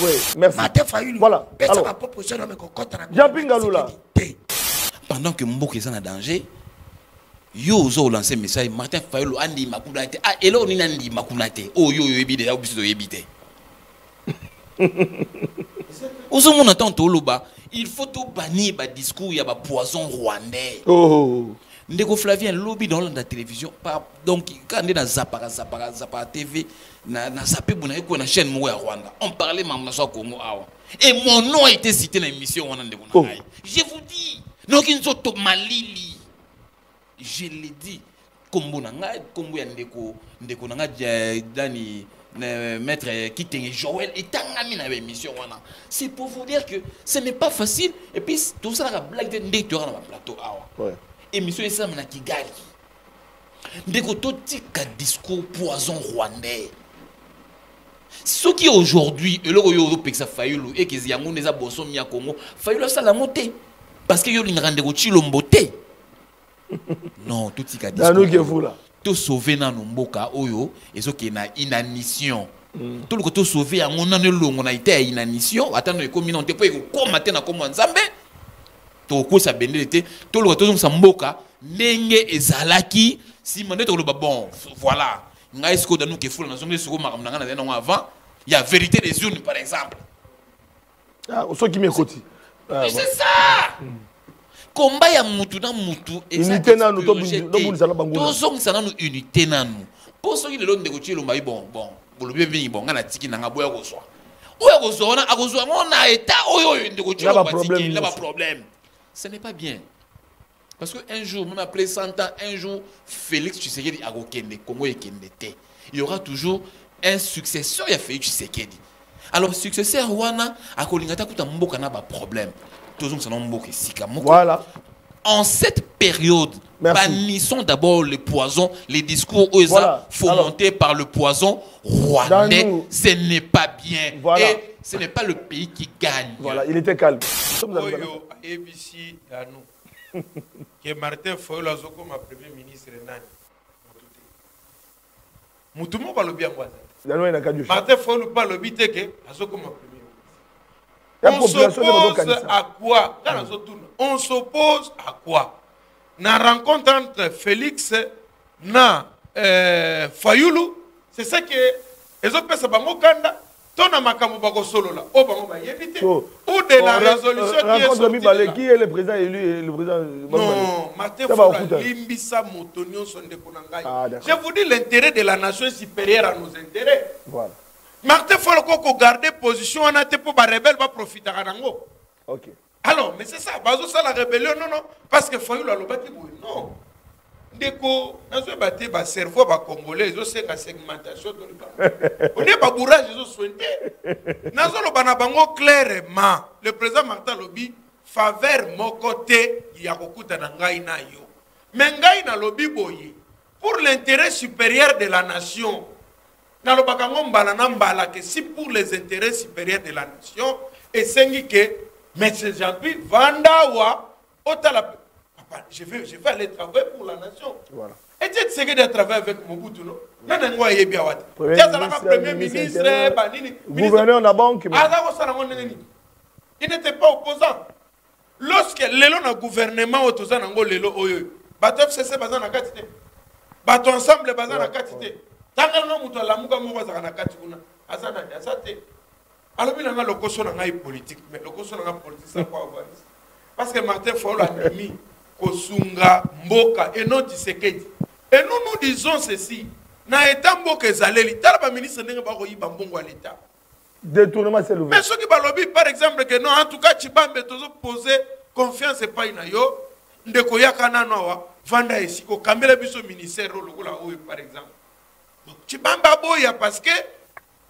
Oui, merci. Martin Fayoulou. Voilà. Alors, Jean-Pierre Ngaloula. Pendant que Mbok est en danger, yo ozo lancer message Martin Fayoulou andi makunate. Ah, et là on est andi makunate. Oh yo yo ebide, obiso ebide. Ozo mon attend toloba. Il faut tout bannir ba discours ya ba poison rwandais. Oh. Ndeko Flavien lobby dans la télévision donc quand on est dans Zapara TV na zappé buna eko na chaîne mo ya Rwanda on parlait mamna so Congo awa et mon nom a été cité dans l'émission wana ndeko na ngai. Je vous dis donc inzo to malili je l'ai dit kombo na ngai kombo ya ndeko na ngai dani maître Kitenge Joël et tangami na émission wana c'est pour vous dire que ce n'est pas facile et puis tout ça la blague de ndeko na plateau awa. Ouais. Émission et ça na Kigali. Ndeko to tika discours poison rwandais. Ce qui aujourd'hui et le Europe ça Fayoulou et que yango neza boso mi ya Congo Fayoulou ça la monter parce que yo lingande ko chilombote. Non, tout tika discours. To sauver na mboka oyo et ce qui na inanition. Tout le côté sauver yango na ne longo na ité inanition attendre ko minonte po ko mater na ko nzambe. Toko sa bendete to lo to sa mboka ndenge ezalaki si mande to lo bon voilà ngai esko da nous ke fula na zonge soko makamna na na avant il y a vérité des urnes par exemple ah so qui me koti c'est ça combat ya mutu na mutu unité nanu to bulisa na bango to zonge sana no unité nanu po so ile lo ndeko chilo mai bon bolobi bingi bon ngana tiki na ngabo ya ko so oyo ko so na akozwa ngona eta oyo ndeko chilo ba tiki là ba problème. Ce n'est pas bien. Parce qu'un jour, on a appelé 100 ans, un jour, Félix Tshisekedi a Kende, Congo et Kendete. Il y aura toujours un successeur, il y a Félix Tshisekedi. Alors, successeur, Wana, a Kolingata, Kuta Mboka n'a pas de problème. Tous les gens Mboka Sika. Voilà. En cette période, bannissons d'abord le poison, les discours fomentés par le poison rwandais. Ce n'est pas bien. Voilà. Et ce n'est pas le pays qui gagne. Voilà, il était calme. Oyo ABC Danou. Que Martin Fayoulou azoko ma premier ministre nani. Mutumo ba lobi angwa. Martin Fayoulou ba lobi teke azoko ma premier ministre. On s'oppose à quoi? On s'oppose à quoi? Na rencontre entre Félix na Fayoulou, c'est ça que les autres personnes bango kanda. Tona makamu bako solo là, o bango ba yebite. Ou de la résolution qui est le président élu le président. Non, Martin Fayoulou limbisa motonio sonde konangai. Je vous dis l'intérêt de la nation supérieure à nos intérêts. Voilà. Martin Fayoulou ko garder position on a été pour ba rebelle va profiter nango. OK. Alors, mais c'est ça, bazo ça la rébellion non parce que Fayoulou alobaki boy non. Deko nazo baté ba cerveau ba congolais zo senga segmentation to on est pas bourrage zo sointé nazo lo bana bango clairement le président Martin Lobi faveur mon côté ya kokuta na ngai na yo mais ngai na lobi boye pour l'intérêt supérieur de la nation na lo bakango mbala na mbala que si pour les intérêts supérieurs de la nation et sengi que monsieur Jean-Pierre Vandawa otala je vais aller travailler pour la nation. Voilà. Et tu sais que de travailler avec Mobutu, non? Premier ministre, gouverneur de la banque. Il n'était pas opposant. Lorsque le gouvernement opposant à l'élo, bateau FCC bazan na katite. Bateau ensemble bazan na katite. Tangal no muto la muka mo bazan na katikuna. Azana asate. Alors il a le cochon na politique, mais le cochon na politique ça pas avoir. Parce que Martin Fayoulou a mis Kosunga, Mboka et non Tshisekedi. Et nous disons ceci. Na état Mboka ezaleli, tala ministre ndenge ba koyiba mbongo à l'état. Détournement c'est l'ouvert. Mais ceux qui balobi par exemple que non en tout cas Chibambe tozo poser confiance pas na yo, ndeko yakana nawa vanda esiko kambela biso ministère lokola oyo par exemple. Donc Chibamba boya parce que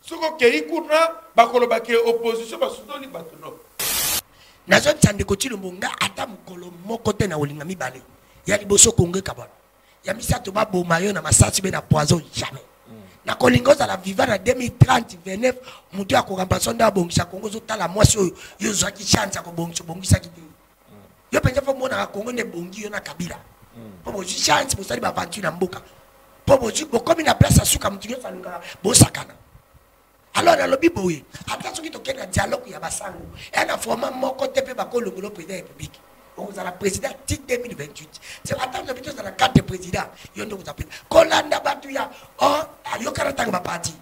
soko kei kuna bakoloba ke opposition basutoni batuno. Nazo tsande ko Chilombo ata mukolo moko te na olinga mibale ya liboso konge kabana ya misato ba bomayo na masasi be na poison jamais na kolingo za la vivre na 2030 29 mutu ya kokamba sonda bongisa Kongo zo tala mwasi oyo yo zaki chance ko bongisa kiti yo penza fo mona Kongo ne bongi yo na Kabila po bo chance bo sali ba vantu na mboka po bo komi na place asuka mutu yo saluka bo sakana Alors dans le biboui, attention qui toquait un dialogue il y a basango. Et on a formé mon côté pe bako le président de la République. On vous a la président titre 2028. C'est attendre habitude dans la carte de président. Il y a vous appelle. Kolanda batuya oh ayo karata ba parti.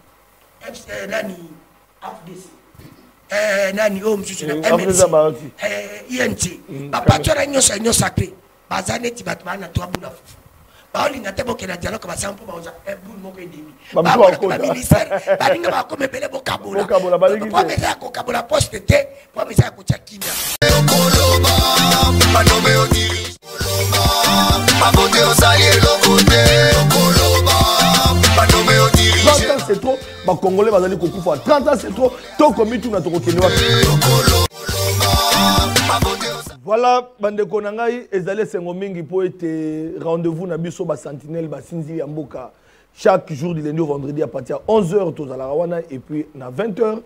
Nani FDC. Nani oh monsieur MNC. INT. Ba patora nyo sacré. Bazane ti batwana to abuna fufu. Baolinga te boke na dialogue ba sampo ba oza boule moko endemi. Ba ministère balinga ba comme bele bokabola. Bokabola balingi. Pour mesa ko kabola poste te, pour mesa ko tchakina. C'est trop, les Congolais vont aller couper. 30 ans c'est trop, tant qu'on met tout dans ton voilà, bande konangai, ezale sengomingi pour être rendez-vous na biso ba sentinelle ba sinzi ya mboka chaque jour du lundi au vendredi à partir de 11h tous à la Rwanda et puis à 20h.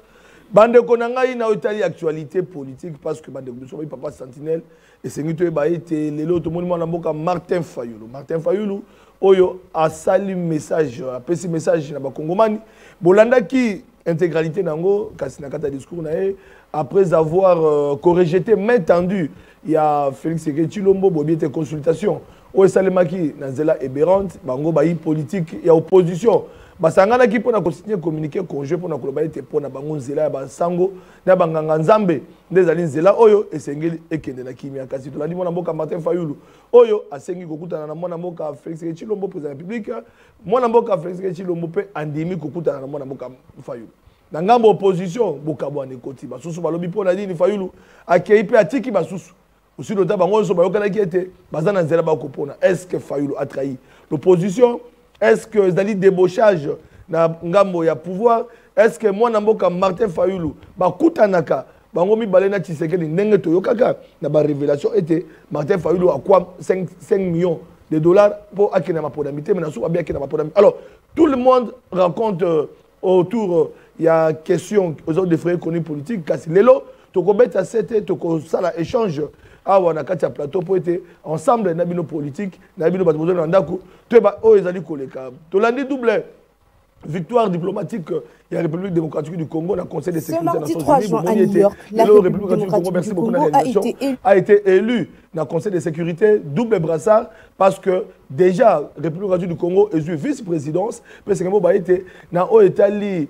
Bande konangai na otali actualité politique parce que bande biso ba papa sentinelle et c'est ngito ba été lelo to monimo na mboka Martin Fayulu. Martin Fayulu oyo a sali message, a pesi message na ba kongomani bolanda ki intégralité nango kasi na kata discours na après avoir corrigé main tendue. Il y a Félix Sekechilombo, il y a consultation. Au Salemaki, Nanzela Eberante, Bango Bayi politique, il y a opposition. Basangana qui peut continuer à communiquer conjoint pour nous pour Bango Nzela, Bansango, Nabanganga Nzambe, des Alines Zela, Oyo, et Sengel Ekende na Kimia Kasi. Tu l'as dit, mon amour, Martin Fayulu. Oyo, a Sengi Kokuta, mon amour, Félix Sekechilombo, président de la République. Mon amour, Félix Sekechilombo, Andimi Kokuta, mon amour, Fayulu. Dans la opposition, Bokabo Nekoti, Basusu Balobi pour la ligne Fayulu, a Keipe Atiki Basusu. Aussi, le tabac, on se bat qui était Bazana Zelaba Kopona. Est-ce que Fayulu a trahi l'opposition? Est-ce que Zali débauchage na Ngambo ya pouvoir? Est-ce que moi, Namboka Martin Fayulu, Bakutanaka, Bangomi Balena Tshisekedi, Nenge Toyokaka, na ba révélation était Martin Fayulu a quoi 5 millions de dollars pour Akina Mapodamité, mais Nassou Abia Akina Mapodamité. Alors, tout le monde raconte autour, il y a question aux autres des frères connus politiques, Kassi Lelo, Tokobet à 7, Tokosala échange. Ah, on a quatre plateaux pour être ensemble, nabino politique, nabino batmozo nandaku, tueba o ezali koleka. Tolandi double victoire diplomatique, il y a la République démocratique du Congo, le Conseil de sécurité des Nations Unies, la République démocratique du Congo, merci beaucoup, a été élu dans le Conseil de sécurité, double brassard, parce que déjà, la République démocratique du Congo est vice-présidence, parce que moi, été dans l'Italie,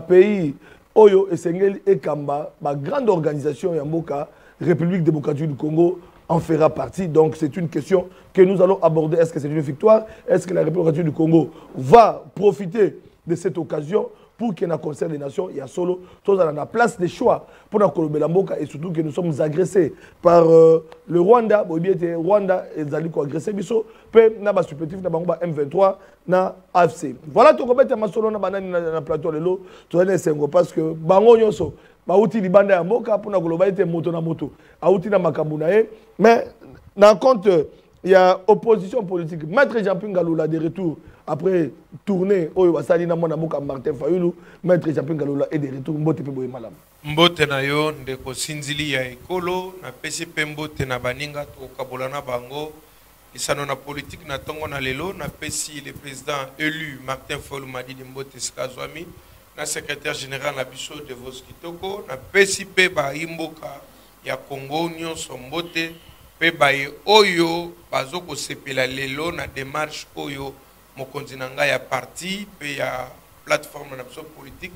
pays, Oyo et Sengel et Kamba, grande organisation Yamboka, République démocratique du Congo en fera partie. Donc c'est une question que nous allons aborder. Est-ce que c'est une victoire? Est-ce que la République démocratique du Congo va profiter de cette occasion pour qu'il y ait un concert des nations? Il y a solo, tous à la place des choix pour la Colombie-Lamboka et surtout que nous sommes agressés par le Rwanda. Rwanda est agressé, biso, peu n'a supplétif na M23 na AFC. Voilà tout le monde solo na banane na plateau de l'eau. Tout le monde parce que bango nyonso bauti libanda ya mboka pour na globalité moto na moto. Auti na makambunae mais dans compte il y a opposition politique. Maître Jean-Pierre Ngaloula de retour après tournée oyo basali na mona moka Martin Fayulu. Maître Jean-Pierre Ngaloula est de retour mbote pe boye malam. Mbote na yo ndeko sinzili ya ekolo na pesi pe mbote na baninga to kabolana bango lisano na politique na tongo na lelo na pesi le président élu Martin Fayulu Madidi Mbote Skazwami na secrétaire général na biso de Vos Kitoko na pesi pe ba imboka ya Congo nyonso mbote pe baye oyo bazoko sepela lelo na démarche oyo mokonzi na ngai ya parti pe ya plateforme na biso politique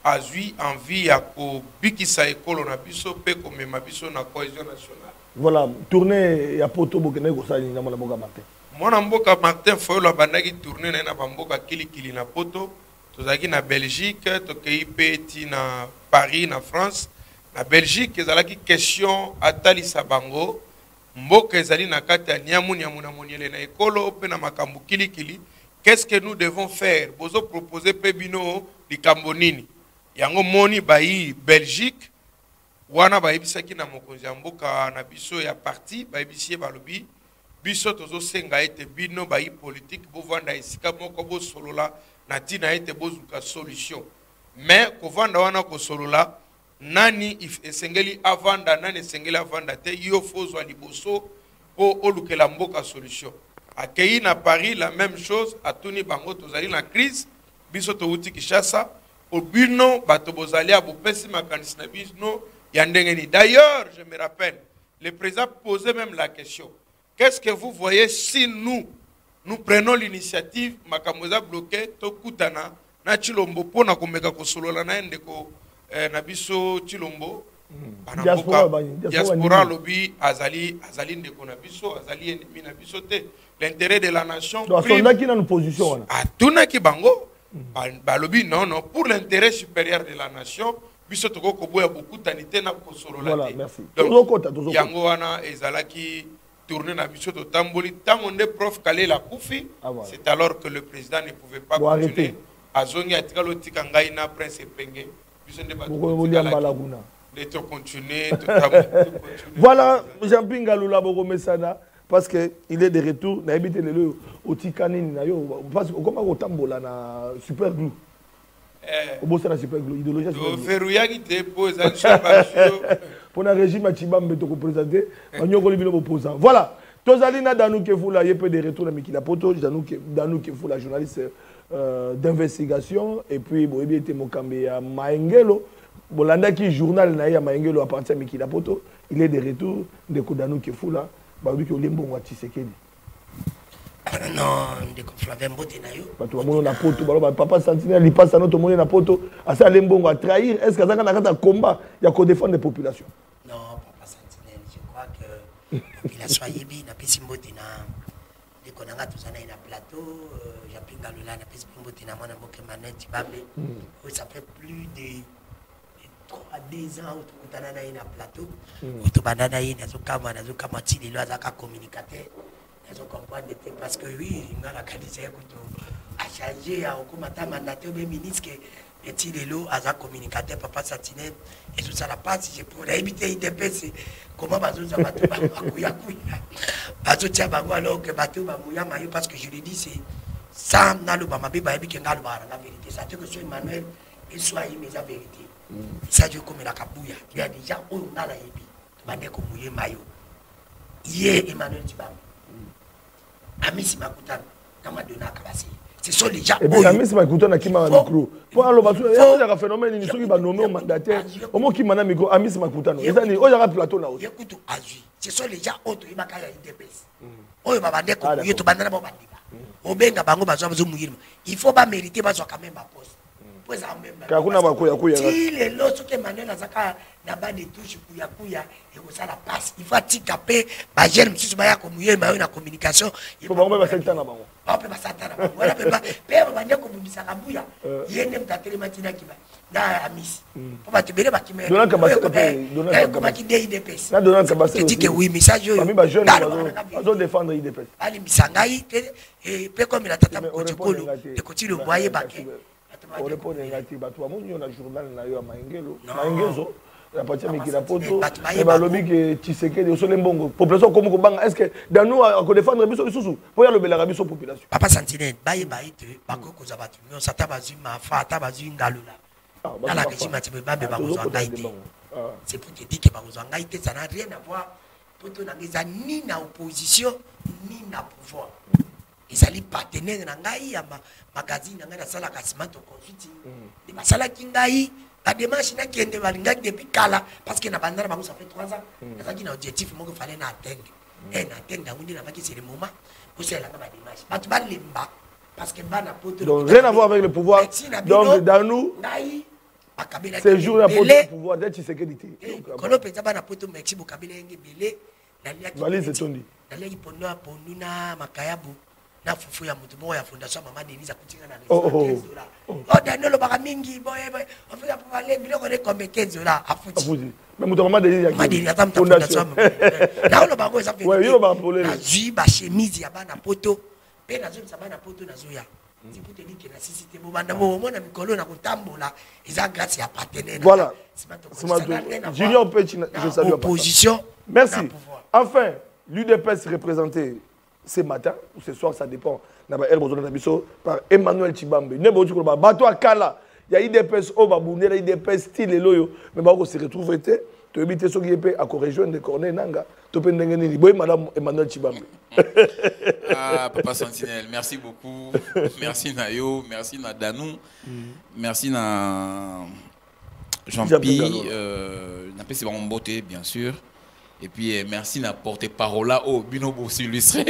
azui envie ya ko bikisa ekolo na biso pe ko mema biso na cohésion nationale. Voilà, tournée ya poto bokene ko sali na mona mboka Martin. Mona mboka Martin Fayulu bandaki tournée na mboka kilikili na poto. Tozaki na Belgique, tokei peti na Paris, na France. Na Belgique, ezalaki question atalisa bango. Mboka ezali na kati ya nyamu na moniele na ekolo pe na makambu kilikili. Qu'est-ce que nous devons faire? Bozo proposer pe bino likambo nini. Yango moni bayi Belgique. Wana bayibisaki na mokonzi ya mboka na biso ya parti, bayibisie balobi. Biso tozo senga ete bino bayi politique bo vanda esika moko bo solola. Nati na ete bozuka solution. Mais kovanda wana ko solola nani esengeli avanda nani esengeli avanda te yo fozwa liboso po olukela mboka solution. Akei na Paris la même chose atuni bango tozali na crise biso to uti Kinshasa Obino, Batobozali, Abopesi, Makanisnabis, non, Yandengeni. D'ailleurs, je me rappelle, le président posait même la question. Qu'est-ce que vous voyez si nous prenons l'initiative, Makamoza bloqué, Tokutana, na Chilombo, Pona Komeka Kosolola, na Ndeko, Nabiso Chilombo, Diaspora lobby, Azali Ndeko Nabiso, Azali ennemi Nabiso te. L'intérêt de la nation. Donc, on a qui dans une position. À tout n'a qui bango. Lobby, non, pour l'intérêt supérieur de la nation, Biso Toko Kobo a beaucoup d'anité na Kosolola. Voilà, merci. Donc, Yangoana et Zalaki. Tourner dans le Tamboli, tant on est prof Kalé la Koufi, c'est alors que le président ne pouvait pas continuer. À Zongi à Tikaloti Kangaïna, Prince Penge, d'être continué. Voilà, Jean-Pierre Galula Boromesana, parce qu'il est de retour, il a habité le Otikani, parce que comment on tambola na super glue. Au na super glue, idéologie super glue. Ferrouyagi dépose pour le régime à Chibambe de représenter, on y a opposant. Voilà. Tozalina Danou Kefoula, il y a peu de retour dans Mikila Poto, Danou Kefoula, journaliste d'investigation, et puis bon, il était Mokambe à Maengelo, Bolanda qui journal na Maengelo à partir de Mikila Poto, il est de retour de Danou Kefoula, Babi qui Olimbo wa Tshisekedi. Non, de Flavien Mbote na yo. Bato bamono na poto, baloba papa Sentinelle, il passe à notre moyen na poto, asa Lembongo à trahir, est-ce que ça a un combat, il y a qu'on défendre les populations? Non, papa Sentinelle, je crois que la population a yébi, na pesi Mbote na de konanga tout ça na plateau, Jean-Pierre Galula na pesi Mbote na mona Mboke Manet Tibambe. Ça fait plus de 3 à 10 ans où tout na na plateau. Tout banana yi na zo kama tili lo azaka communicateur. Ils ont compris parce que oui, il a la qualité à changer, à augmenter mandateur des ministres que les lots à communicateur, papa Sentinelle, et tout ça la passe, je pourrais éviter IDPS. Comment bateau ça va tout bateau tiens bango alors que bateau va mouiller maillot parce que je lui dis c'est ça n'a le bamabi baby qui n'a le bar la vérité. Ça te que soit Emmanuel et soit mes la vérité. Ça je comme la kabouya. Il y a déjà on a la ébi. Tu vas dire que mouiller maillot. Hier Emmanuel Tibam. Amisi Makutana, Kamadona Kabasi. Ce sont les gens. Et bien, Amisi Makutana qui m'a un micro. Pour aller au bateau, il y a un phénomène, il y a un nommé au mandataire. Au moins qui m'a un micro, Amisi Makutana. Il y a un plateau là-haut. Écoute, ce sont les gens autres, il y a un DPS. Il faut pas mériter, quand même ma poste. Si les lots que Manuel Azaka n'a pas de touches kuya et ça la passe, il faut ticaper, bah j'aime si tu vas comme la communication. Il faut pas me passer le temps là-bas. On peut passer le temps là-bas. Voilà, père, on va comme vous ça kabouya. Il y a une telle matinée qui va. Na amis. On va te bérer bah qui me. Donne comment qui dit IDPS. Na donne Kabassi. Tu dis que oui, message yo. Ami ba jeune, on doit défendre IDPS. Ali misangai et peu comme la tata Kotokolo, et continue le moyen baquet. On répond négatif. Tu as un journal à Maengelo. Maengezo, la partie de Mikila Poto, et le lobby que Tshisekedi, au Solembongo. Population comme Kobanga, est-ce que dans nous, on défendre les sous pour y aller le Bélarabie sur la population? Papa Sentinelle, baye baye, Bako Kozabatu, on s'attabazu, ma fa, tabazu, Galula. Dans la régime, tu peux pas me barouzangaïté. C'est pour te dire que barouzangaïté, ça n'a rien à voir. Poto n'a ni na opposition, ni na pouvoir. Ils allaient partenaire dans le magazine, dans la salle à Kassimato Consulting. Les masala Kingaï, la démarche qui est depuis Kala, parce que ça fait 3 ans. Il y a un objectif qu'il fallait atteindre. Et atteindre, on a c'est le moment pour faire la démarche. Parce que donc rien à voir avec le pouvoir. Donc dans nous, c'est jour à le pouvoir d'être sécurité. Quand on peut dire que merci beaucoup, valise est tombée. Na fufu ya mutu moya fondation mama Denise akutinga na $15. Oh Daniel baka mingi boy on fait pour aller biloko de comme $15 afuti. Mais mutu mama Denise ya mama Denise atam fondation. Na on bako ça fait. Ouais, yo ba polé. Na zui ba chemise ya bana poto. Pe na zo sa bana poto na zo ya. Si pour te dire que na sisité bo banda bo mona mikolo na kutambola eza grâce ya partenaire. Voilà. Junior Petit je salue opposition. Merci. Enfin, l'UDPS représenté ce matin ou ce soir, ça dépend. Par Emmanuel Tibambe. Bateau à Kala. Il y a IDPS au Baboune, il y a IDPS style et loyo. Mais on se retrouve. tu habites ce qui est à rejoindre Corneille Nanga. Tu peux n'engager ni madame Emmanuel Chibambe. Ah, Papa Sentinelle, merci beaucoup. Merci Nayo, merci na Danou, merci na Jean-Pi, c'est mon beauté, bien sûr. Et puis merci na porte-parole là au binobo aussi illustré.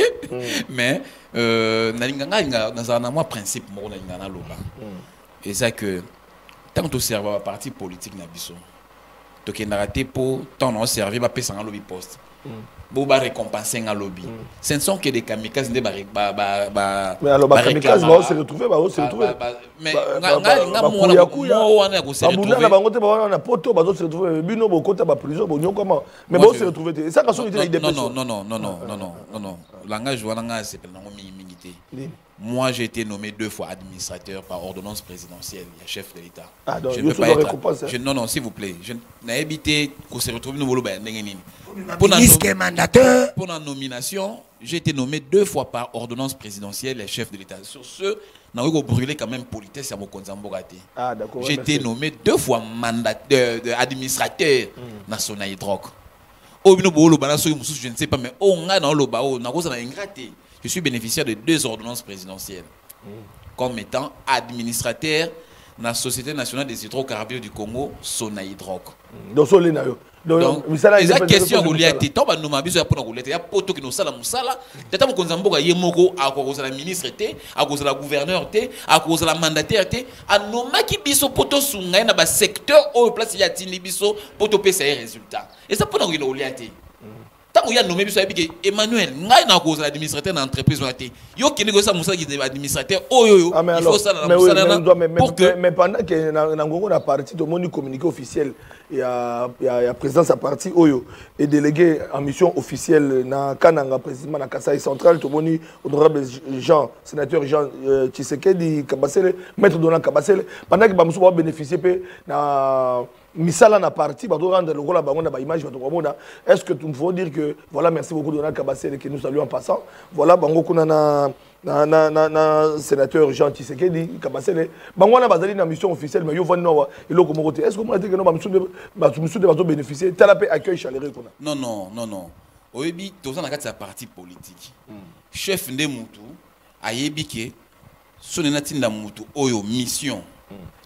Mais nalinganga dans moi principe mo nalingana loba. Et ça que tant que serveur à parti politique na biso. To kendara te pour tant on servir ba pesa lobby poste. Boba récompenser un lobby. Ce ne sont que des kamikazes de mais alors les kamikazes va se retrouver mais moi j'ai été nommé 2 fois administrateur par ordonnance présidentielle, il y a chef de l'État. Je ne peux pas être non s'il vous plaît, je n'ai évité qu'on se retrouve nous pour la nomination, j'ai été nommé 2 fois par ordonnance présidentielle et chef de l'État. Sur ce, on a brûlé quand même politesse à mon j'ai été nommé 2 fois administrateur national drogue. Je ne sais pas, mais je suis bénéficiaire de 2 ordonnances présidentielles comme étant administrateur de la Société nationale des hydrocarbures du Congo, Sonaïdroc. Donc, la question il y a des potes qui nous salent musala, des temps qu'on zamboga yemoko à cause de la ministre à cause de la gouverneure à cause de la mandataire à nos maki biso poto sunga na ba secteur au place il y a tini biso poto pesa résultat. Et ça pour nous il y a tant qu'il y a nommé Emmanuel, il y a un administrateur dans l'entreprise. Il y a un administrateur. Il faut ça mais pendant que la partie de mon communiqué officiel, il y a présidence à partie Oyo et délégué en mission officielle dans Kananga, président de Kasaï Central, tout le monde, honorable Jean, sénateur Jean Tshisekedi Kabasele, maître Donald Kabasele, pendant que nous avons bénéficié de Misala na parti, rendre le rôle à image. Est-ce que tu faut dire que voilà, merci beaucoup Donald Kabasele que nous saluons en passant. Voilà, bango kuna na sénateur Jean Tshisekedi Kabasele. Bango na bazali na mission officielle, mais yo vont no ilo ko mokote. Est-ce que vous avez dit que nous avons bénéficié tel accueil chaleureux kuna? Non. Oyebi toza na kati sa parti politique. Chef Ndemutu ayebi ke sonena tinda mutu oyo mission.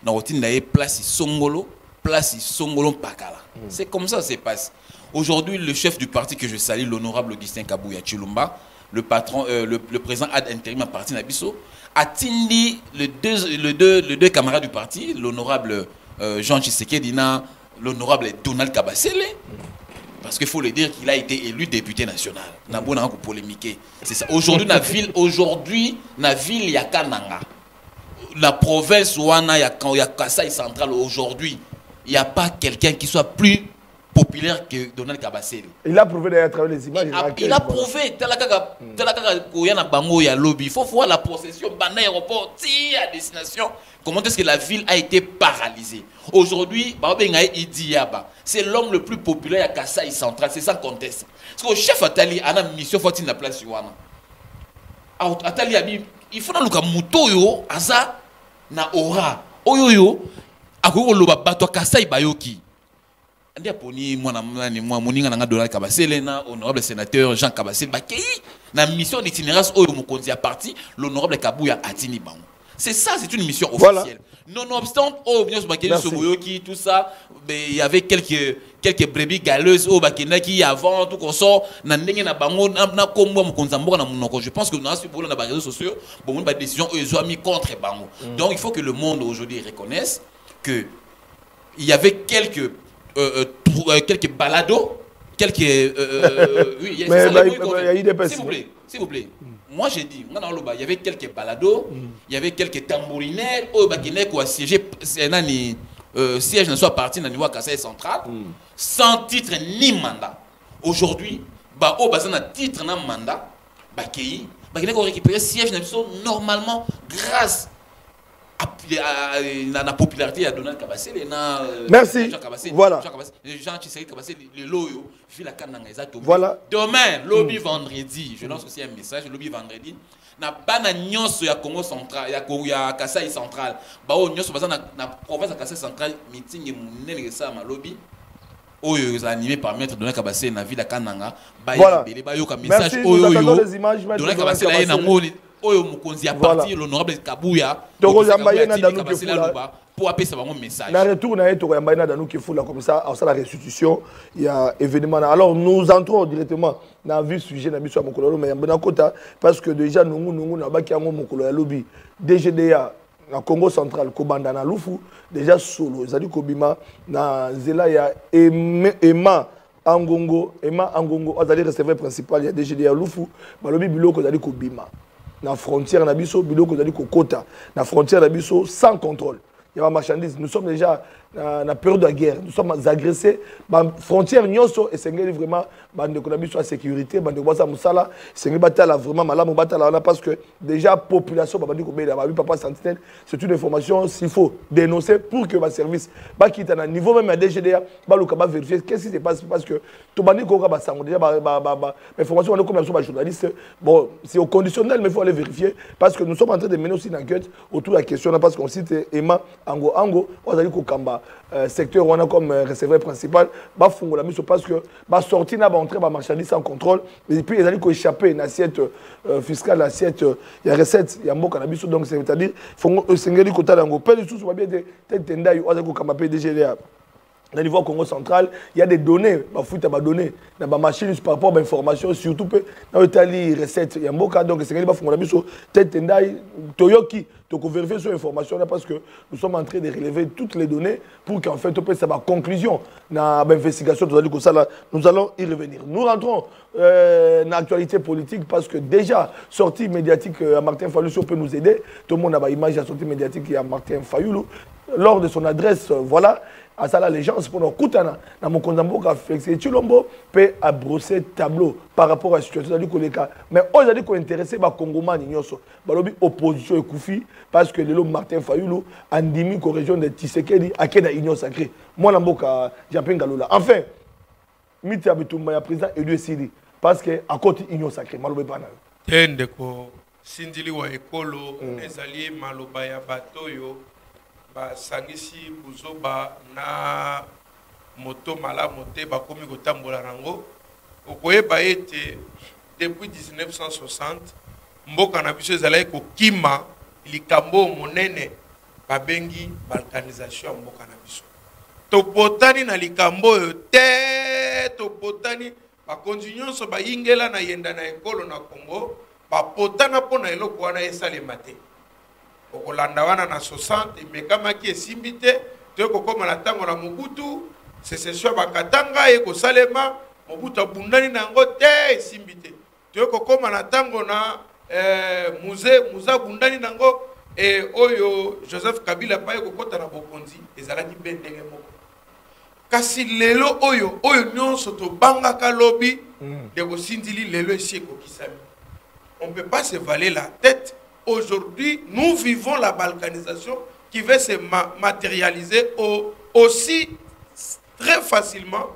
Na rotinda e place Songolo. Place Songolo Pakala. C'est comme ça que ça se passe. Aujourd'hui, le chef du parti que je salue, l'honorable Augustin Kabouya Chilumba, le patron, le président ad intérim à parti Nabiso, a tindi les deux camarades du parti, l'honorable Jean Tshisekedi, l'honorable Donald Kabasele, parce qu'il faut le dire qu'il a été élu député national. N'a pas polémiquer. C'est ça. Aujourd'hui, la ville Yakananga, la province Ouana Yakasai centrale aujourd'hui. Il n'y a pas quelqu'un qui soit plus populaire que Donald Kabasele. Il a prouvé d'ailleurs à travers les images. Il a prouvé. Il faut voir la procession aéroport à destination. Comment est-ce que la ville a été paralysée? Aujourd'hui, c'est l'homme le plus populaire à Kasaï central. C'est sans conteste. Parce que le chef Atali a une mission forte la place Yuana. Atali, il faut que Mutoyo, Aza, na Ora, Oyoyo. Ako loba bato Kasai bayoki. Ndia poni mwana moninga na Donald Kabasele na honorable sénateur Jean Kabasele bakei na mission d'itinérance oyo mokonzi à parti l'honorable Kabouya Atini bango. C'est ça, c'est une mission officielle. Voilà. Nonobstant oh bien bakei soboyoki tout ça, il y avait quelques brebis galeuses au bakena qui avant tout qu'on sort na ndenge na bango na kombo mokonzi mboka na munoko. Je pense que nous avons na réseaux sociaux bon ba décision eux ont mis contre bango. Donc il faut que le monde aujourd'hui reconnaisse que il y avait quelques balados, quelques oui, il y a eu des personnes. S'il vous plaît. Moi j'ai dit, il y avait quelques balados, il y avait quelques tambourinaires au Bakiné qui ont siégé siège ne soit parti dans le niveau Kasaï central sans titre ni mandat. Aujourd'hui, au bazan a titre na mandat, Bakiné qui ont récupéré siège normalement grâce la popularité à Donald Kabasele. Merci. Voilà. Jean Tshisekedi Kabasele, le loyo, vu la canne voilà. Demain, lobby vendredi, je lance aussi un message, lobby vendredi. Na bana nyonso ya Congo central, ya Kasaï central. Ba o nyonso baza na province ya Kasaï central meeting munene ça ma lobby. oyo animé par maître Donald Kabase na ville Kananga voilà. Message nous attendons les images Donald Kabase là na ngoli oyo mukonzi a parti l'honorable Kabuya Toko Yambaye na Danou Kefula pour appeler ça un message na retour na Toko Yambaye na Danou Kefula comme ça à la restitution il y a événement alors nous entrons directement dans le sujet na biso mokolo mais yambana kota parce que déjà nous na baki yango mokolo ya lobi DGDA na Congo central kobanda na lufu déjà solo ezali kobima na zela ya Emma Angongo azali receveur principal ya DGDA lufu balobi biloko ezali kobima na frontière na biso biloko ezali kokota na frontière na biso sans contrôle il y a ma marchandise nous sommes déjà na période de guerre nous sommes agressés ba frontière nyonso et c'est vraiment bande ko na biso à sécurité bande ko sa musala c'est batala vraiment malamu batala parce que déjà population ba bandi ko bela ba papa sentinelle c'est une information s'il faut dénoncer pour que ma service ba quitte na niveau même à DGDA ba luka ba vérifier qu'est-ce qui se passe parce que to bandi ko ba sango déjà ba information on est comme ba journaliste bon c'est au conditionnel mais il faut aller vérifier parce que nous sommes en train de mener aussi une enquête autour de la question là parce qu'on cite Emma Ango ozali ko kamba secteur on a comme receveur principal ba fungo la mission parce que ba sorti na ba entrer ba marchandise sans contrôle et puis ils allaient ko échapper une assiette fiscale assiette il y a recette il y a mboka na biso donc c'est-à-dire fungo sengeli ko talango pele sous ba bien de tenda yo ozali ko kamba PDG là au niveau Congo central, il y a des données, il données, dans ma machine par rapport à l'information, surtout dans l'Italie, recettes, il y a un bon cas, donc c'est qu'il faut Toyoki, donc vérifier sur l'information parce que nous sommes en train de relever toutes les données pour qu'en fait, on puisse avoir conclusion dans l'investigation, nous allons y revenir. Nous rentrons dans l'actualité politique parce que déjà, sortie médiatique à Martin Fayulu peut nous aider. Tout le monde a une image de la sortie médiatique à Martin Fayulu. Lors de son adresse, voilà, à ça les gens pour nous koutana na mokonzambo ka Félix Tshilombo peut brosser tableau par rapport à la situation du Koleka mais aujourd'hui ko intéressé ba Congomani nyonso balobi opposition ekufi parce que le Martin Fayulu andimi ko région de Tshisekedi akena union sacrée moi na mboka Jean-Pierre Ngalola enfin miti abitumba ya président Edu Sidi parce que à côté union sacrée malobe bana tende ko sindili wa ekolo ezali maloba ya batoyo ba sangisi buzoba na moto malamu te bakomi kotambola nango okoyeba ete depuis 1960 mboka na biso ezalaki kokima likambo monene babengi balkanisation ya mboka na biso topotani na likambo oyo te topotani bakonzi nyonso bayingela na yenda na ekolo na Congo bapotana mpo na eloko wana esalema te okolanda wana na 60 mekamaki esimbi te tokokoma na ntango na Mobutu sécession bakatanga ekosalema Mobutu abundani na yango te esimbi te tokokoma na ntango na muza bundani na yango oyo Joseph Kabila pa ekokota na bokonzi ezalaki mpe ndenge moko kasi lelo oyo nyonso tobangaka lobi de kosindili lelo esi ekokisami on ne peut pas se valer la tête. Aujourd'hui, nous vivons la balkanisation qui va se matérialiser aussi très facilement.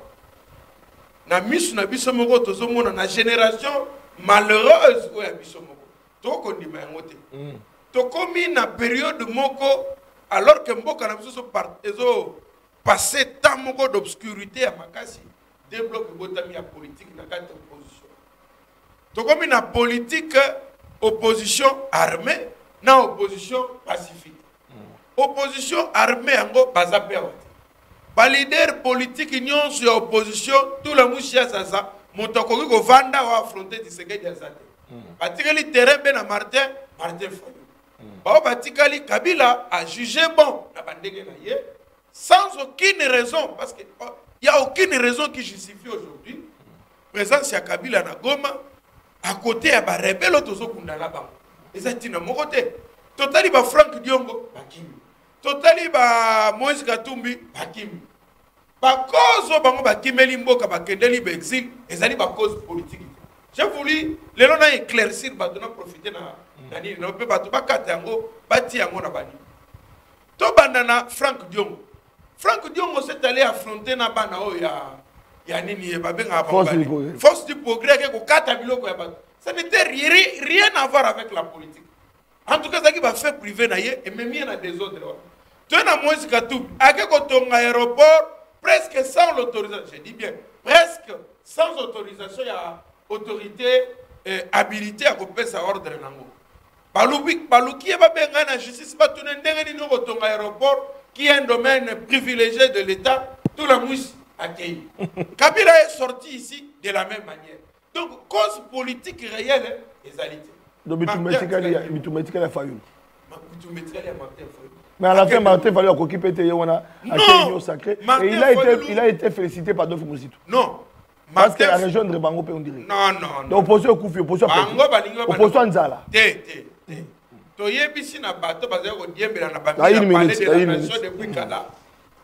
Na misu na biso moko tozomona na génération malheureuse oya biso moko. Toko ndima yango te. Tokomi na période moko alors que mboka na biso ezo passer tant moko d'obscurité à makasi débloque botami ya politique na kati opposition. Tokomi na politique opposition armée na opposition pacifique. Opposition armée ango bazape awati. Ba leader politique nyonso ya opposition tout la mushia sasa motokoki ko vanda wa affronter Tshisekedi azate. Batikali terrain ben na Martin Fayulu. Ba batikali Kabila a jugé bon na bandenge na ye sans aucune raison parce que il y a aucune raison qui justifie aujourd'hui présence ya Kabila na Goma à côté ya ba rebelle tozokunda la bango. Ezati na mokote. Totali ba Frank Diongo bakimi. Totali ba Moïse Katumbi bakimi. Ba cause bango bakimeli mboka bakendeli ba exil ezali ba cause politique. J'ai voulu lelo na éclaircir ba dona profiter na nani na pe ba to bakata yango bati yango na bani. To bandana Frank Diongo. Frank Diongo s'est allé affronter na bana o ya nini babenga force du progrès que kata biloko ya bato. Ça n'était rien à voir avec la politique. En tout cas, ça qui va faire privé na ye et même il y en a des autres. Tu as Moïse Katumbi, à quel côté aéroport presque sans l'autorisation, je dis bien, presque sans autorisation, il y a autorité habilité à couper sa ordre nango. Balouki est pas bien en justice, pas tout le monde aéroport qui est un domaine privilégié de l'État, tout la mousse accueilli. Kabila est sorti ici de la même manière. Donc, cause politique réelle, les alités. Donc, tu mets la faillite. Mais à la fin, Martin Fayulu a occupé Théouna, a été union sacrée. Et il a été félicité par Dolphe Moussitou. Non. Parce que la région de Bango, on dirait. Non. Donc, opposition au Koufi, opposition à opposition à Nzala. Toyebisi na bato baza ko diembela na bambi ya palais de la nation depuis kala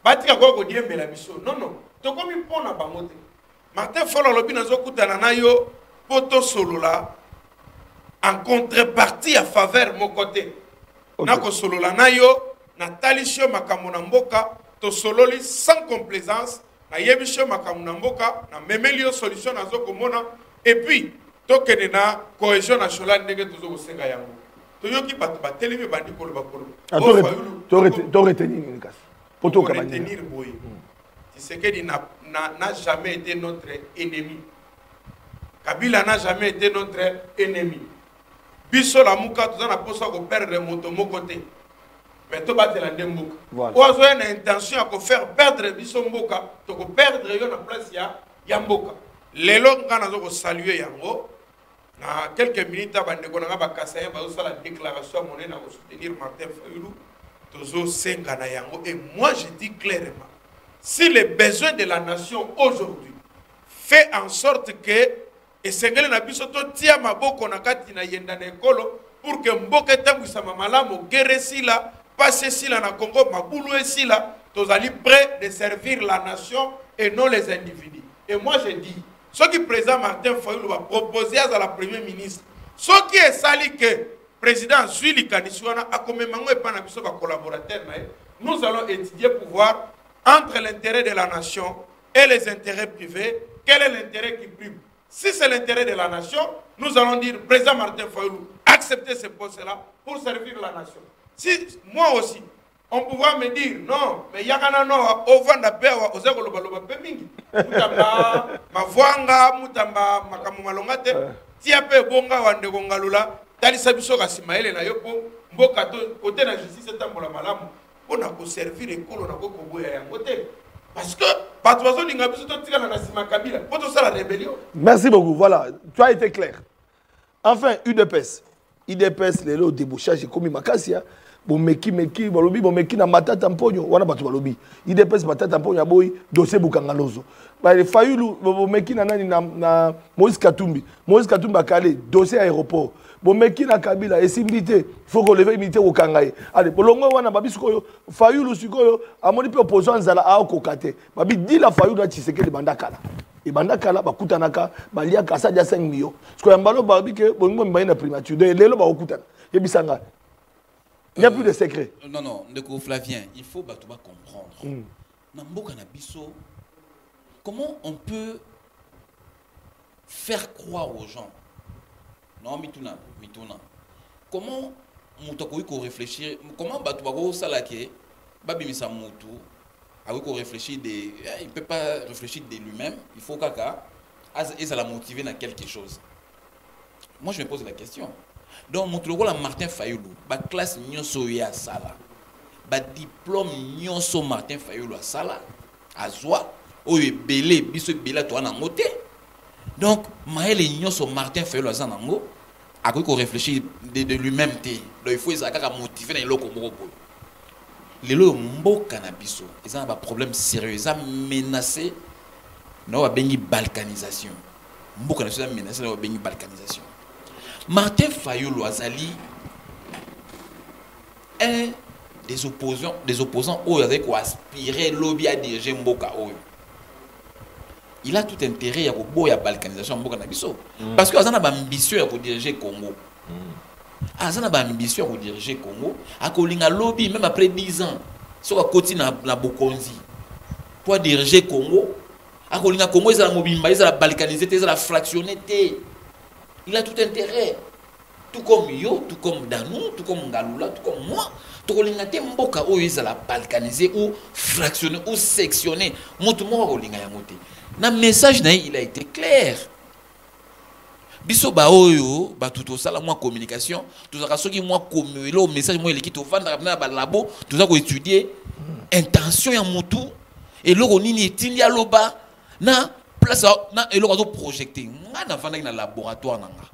batika ko diembela biso non to komi pona bango te Martin Fayulu lobi nazo kutana na yo poto solola en contrepartie à faveur mon côté na ko solola na yo na talisio makambo na mboka to sololi sans complaisance na yebisio makambo na mboka na memelio solution nazo komona et puis tokene na cohésion nationale ndenge tozo kosenga yango. Tu sais qu'il n'a jamais été notre ennemi. Kabila n'a jamais été notre ennemi. Biso la mouka, tu as perdre mon côté. Mais tu vas te la démouka. Ou as une intention à faire perdre Biso Mboka, tu vas perdre la place ya Mboka. Les longs quand saluer Yango. Dans quelques minutes, on va la déclaration à soutenir Martin Fayulu. Et moi, je dis clairement, si les besoins de la nation aujourd'hui fait en sorte que et Sengele na biso to tia maboko na kati na yenda na ekolo pour que mboka tangu sa mamalamu guerre sila passer sila na Congo mabulu esila tozali prêt de servir la nation et non les individus. Et moi je dis ce qui président Martin Fayulu va proposer à la première ministre, ce qui est sali que le président Zuli Kaniswana a comme collaborateur, nous allons étudier pour voir entre l'intérêt de la nation et les intérêts privés, quel est l'intérêt qui prime. Si c'est l'intérêt de la nation, nous allons dire, président Martin Fayulu, acceptez ce poste-là pour servir la nation. Si moi aussi, on pourra me dire non, mais yakana no ovanda pewa ozeko loba loba pe mingi. Mutamba mavwanga mutamba makamu malongate tia pe bonga wande kongalula talisa biso ka simaele na yopo mboka to côté na justice tambola malamu pona ko servir ekolo na ko boya yango te. Parce que patwazo linga biso to tika na sima Kabila poto ça la rébellion. Merci beaucoup. Voilà, tu as été clair. Enfin, UDPS les lots débouchage comme Makasia. Bomeki balobi bomeki na matata mponyo wana batu balobi IDPS matata mponyo boy dossier bukangalozo ba Fayulu bomeki na nani na Moïse Katumbi akale dossier aéroport bomeki na Kabila esimbité faut relever unité au kangaye allez bolongo wana babisuko Fayulu sikoyo amoni pe opposant nzala a kokate babi dit la Fayulu na Tshisekedi bandakala et bandakala bakutanaka balia kasa dia 5 millions parce que yambalo babi ke bongo mbaye na primature de lelo ba okutana yebisanga. Il n'y a plus de secret. Non, Ndeko Flavien, il faut comprendre. Namboka na biso, comment on peut faire croire aux gens? Non, mituna. Comment on réfléchir? Comment Batoubago Salake, Babimisa Moutou, a réfléchir il ne peut pas réfléchir de lui-même, il faut kaka, et ça l'a motivé dans quelque chose. Moi, je me pose la question. Donc, mon Martin Fayulu, la classe nyonso ya sala, ba diplôme nyonso Martin Fayulu a sala, a zoa, oye belé, biso belé to na ngote. Donc, maël nyonso Martin Fayulu a zanango, a ko réfléchir de lui-même té. Donc, il faut ça ka motiver na loko moko. Les lo mboka na biso, ils ont un problème sérieux, ils ont menacé na bengi balkanisation. Mboka na biso menacé na bengi balkanisation. Martin Fayulu Azali un des opposants où il a aspiré lobby à diriger Mboka. Il a tout intérêt à la balkanisation Mboka Nabiso. Parce qu'il a une ambition pour diriger Congo. Il a une ambition pour diriger Congo. Il a un lobby même après 10 ans. Sur la côte na Bokonzi. Pour diriger Congo. Il a Congo, il a la balkaniser, il a la fractionner. Il a tout intérêt. tout comme yo, tout comme Danou, tout comme Ngalula, tout comme moi. Tokolinga te mboka oyo ezala balkanisé ou fractionné ou sectionné. Moto mo kolinga yango te. Na message na il a été clair. Biso ba oyo ba tout ça la moi communication, tout ça soki moi communiquer message moi eleki to vendre na ba labo, tout ça ko étudier intention ya motu et loko nini etindi aloba na place na eloko zo projeter. Nga na vanda na laboratoire nanga.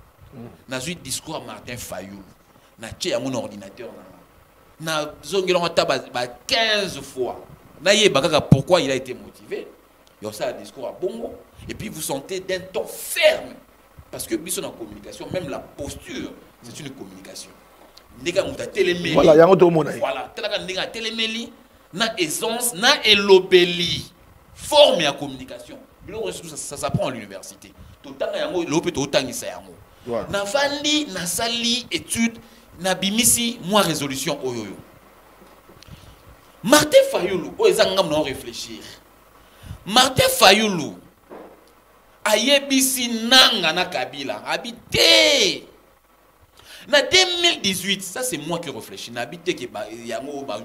Na zui discours à Martin Fayulu. Na tie ya mon ordinateur nanga. Na zongelonga taba 15 fois. Na yebaka pourquoi il a été motivé. Il y a ça un discours à bongo et puis vous sentez d'un ton ferme parce que biso na communication même la posture c'est une communication. Ndeka muta téléméli. Voilà, yango to mona. Voilà, telaka ndeka téléméli na essence na elobeli forme ya communication. Biloko ça s'apprend à l'université. Totanga yango lope to tangisa yango. Na fandi na sali étude na bimisi moi résolution oyoyo. Martin Fayulu o ezanga mna réfléchir. Martin Fayulu ayebisi nanga na Kabila habité na 2018. Ça c'est moi qui réfléchis na habité que yango ba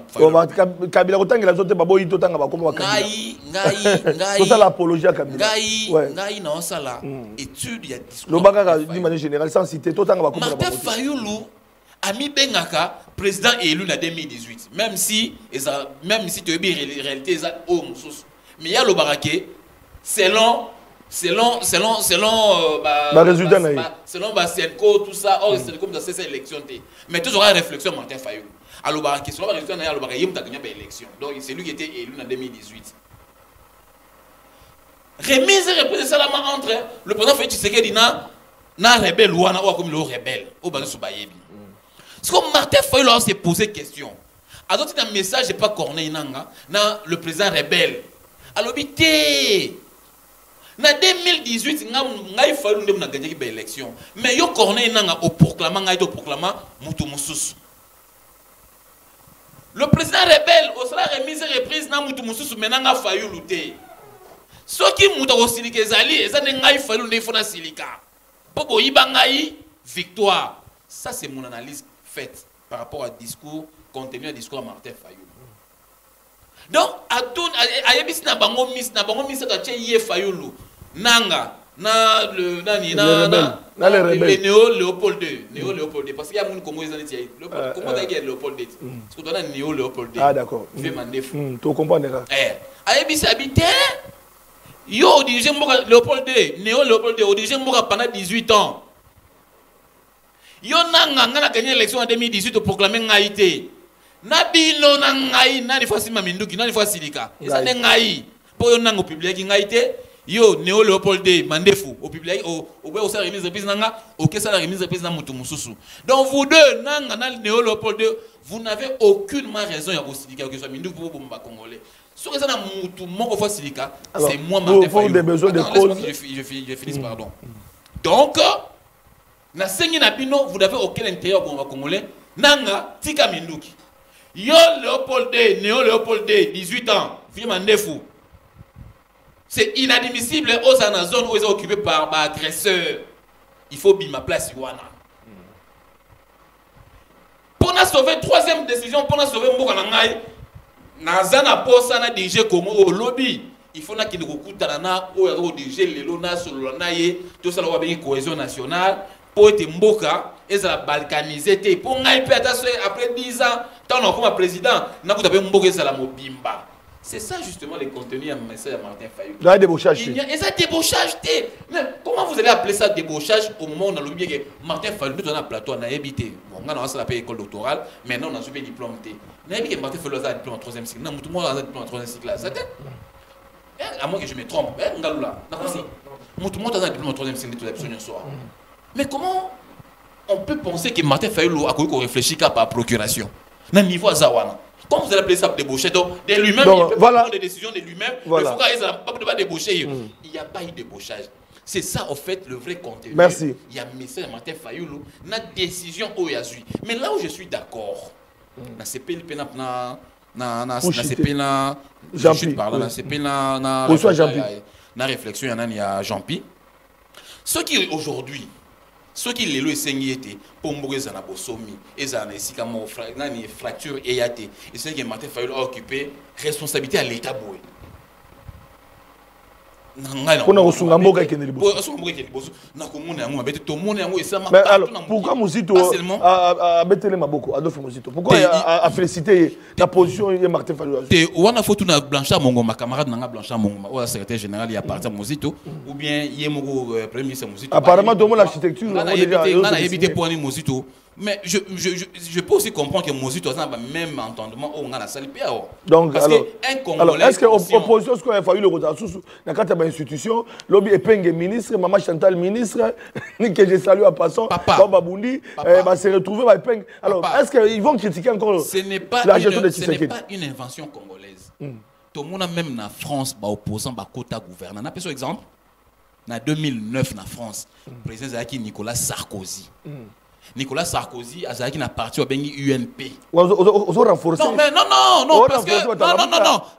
Kabila kotangela zote baboyi totanga bakoma Kabila ngai ça l'apologie à Kabila ngai na osala étude ya discours lobaka d'une manière générale sans citer totanga bakoma Martin Fayulu ami bengaka président élu na 2018 même si tu es bien réalité ça au mususu mais il y a le baraké selon résultat selon Senko tout ça c'est comme dans ces élections mais toujours une réflexion Martin Fayulu alors baraké selon le résultat na le baraké il a gagné l'élection donc c'est lui qui était élu en 2018 remise et reprise seulement entre le président Félix Tshisekedi na rebelle ou comme le rebelle au bas de bayebi. C'est comme Martin Fayulu s'est posé question. A d'autres un message n'est pas Corneille Nanga, na le président rebelle. Alors bité. Na 2018 ngai Fayulu ndem na gagné ba élection. Mais yo Corneille Nanga au proclamant ngai to proclamant mutu mususu. Le président rebelle au sera remise et reprise na mutu mususu menanga Fayulu té. Soki mutu ko silika ezali ezane ngai Fayulu ndé fona silika. Popo ibangai victoire. Ça c'est mon analyse faite par rapport au discours, contenu du discours à Martin Fayulu. Donc, à Yébis na bango mis à Tché Fayulu, Nanga, na le Néo-Léopold II, parce qu'il y a mon Congo, comment d'ailleurs Léopold II? Parce que tu as Néo-Léopold II. Ah, d'accord. Fait mandefou. Tu comprends, à Yébis habité, yo, dirigé Léopold II, Néo-Léopold II, dirigé pendant 18 ans. Yo nanga ngana gagné l'élection en 2018 pour proclamer ngaïté. Nabino nangai nani fois sima minduki nani fois silika. Eza ngai. Pour yo nanga au public ngaïté. Yo Néo Léopold II mandefu au public au ça remise de reprise nanga OK ça la remise de reprise na mutu mususu. Donc vous deux nanga na Néo Léopold II vous n'avez aucunement raison ya au silika que soit minduki pour bomba congolais. Ce que ça na mutu moko fois silika c'est moi Martin Fayulu. Des besoins de cause. Je finis pardon. Donc na sengi na bino vous n'avez aucun intérêt au congolais nanga tika minduki yo Léopold II Néo Léopold II 18 ans vraiment ndefou c'est inadmissible aux na zone où ils sont occupés par agresseurs il faut bima place wana pour na sauver troisième décision pour na sauver mboka na ngai na zana posa na DG Congo au lobby il faut na kindi kokutana na o DG lelo na solo na ye tout ça la ba cohésion nationale pour être mboka et ça balkanisé pour ngai pe après 10 ans tant on comme président na kuta pe mboka ça la mobimba c'est ça justement les contenus à message à Martin Fayulu là débauchage et ça débauchage mais comment vous allez appeler ça débauchage au moment où on a le bien que Martin Fayulu nous on a plateau on a habité bon on a la école doctorale maintenant on a suivi diplôme T on a dit que Martin Fayulu a un diplôme en 3e cycle non tout le monde a un diplôme en 3e cycle là c'est à moins que je me trompe ngalula na aussi tout le monde a un diplôme en 3e cycle de l'absolution soir. Mais comment on peut penser que Martin Fayulu a réfléchi par procuration à niveau à Zawana? Comment vous allez appeler ça débaucher de lui-même? Il peut prendre des décisions de lui-même. Voilà. Il faut qu'il pas débaucher. Il n'y a pas eu de débauchage. C'est ça, en fait, le vrai contenu. Merci. Il y a un message à Martin Fayulu, une décision au Yazui. Mais là où je suis d'accord, na CPI na réflexion, il y a Jean-Pi. Ce qui aujourd'hui, ceux qui les lois été pour mourir dans la bosomi et dans les sicamo fracture et yaté et c'est que Martin Fayulu a occupé responsabilité à l'état boy pourquoi Muzito a bétélé Maboko Adolphe Muzito pourquoi a félicité la position de Martin Fayulu on a photo na Blanchard Mongo ma camarade na Blanchard Mongo ou secrétaire général il a parti Muzito ou bien Yemoko premier ministre Muzito apparemment tout le monde l'architecture on a évité pour Muzito. Mais je peux aussi comprendre que Mozito a le même entendement au la salle PAO. Donc, parce alors, est-ce que l'opposition, ce qu'il a fallu le retard sous la carte de l'institution, lobby épingue ministre, Maman Chantal ministre, que j'ai salué en passant, Baba Boundi, va se retrouver à épingue. Alors, est-ce qu'ils vont critiquer encore la gestion de Tshisekedi? Ce n'est pas une invention congolaise. Tout le monde, même en France, opposant à quota gouvernant. On a par exemple, en 2009 en France, le président Zaki Nicolas Sarkozy. Nicolas Sarkozy a dit parti au UNP. renforcer. Non mais non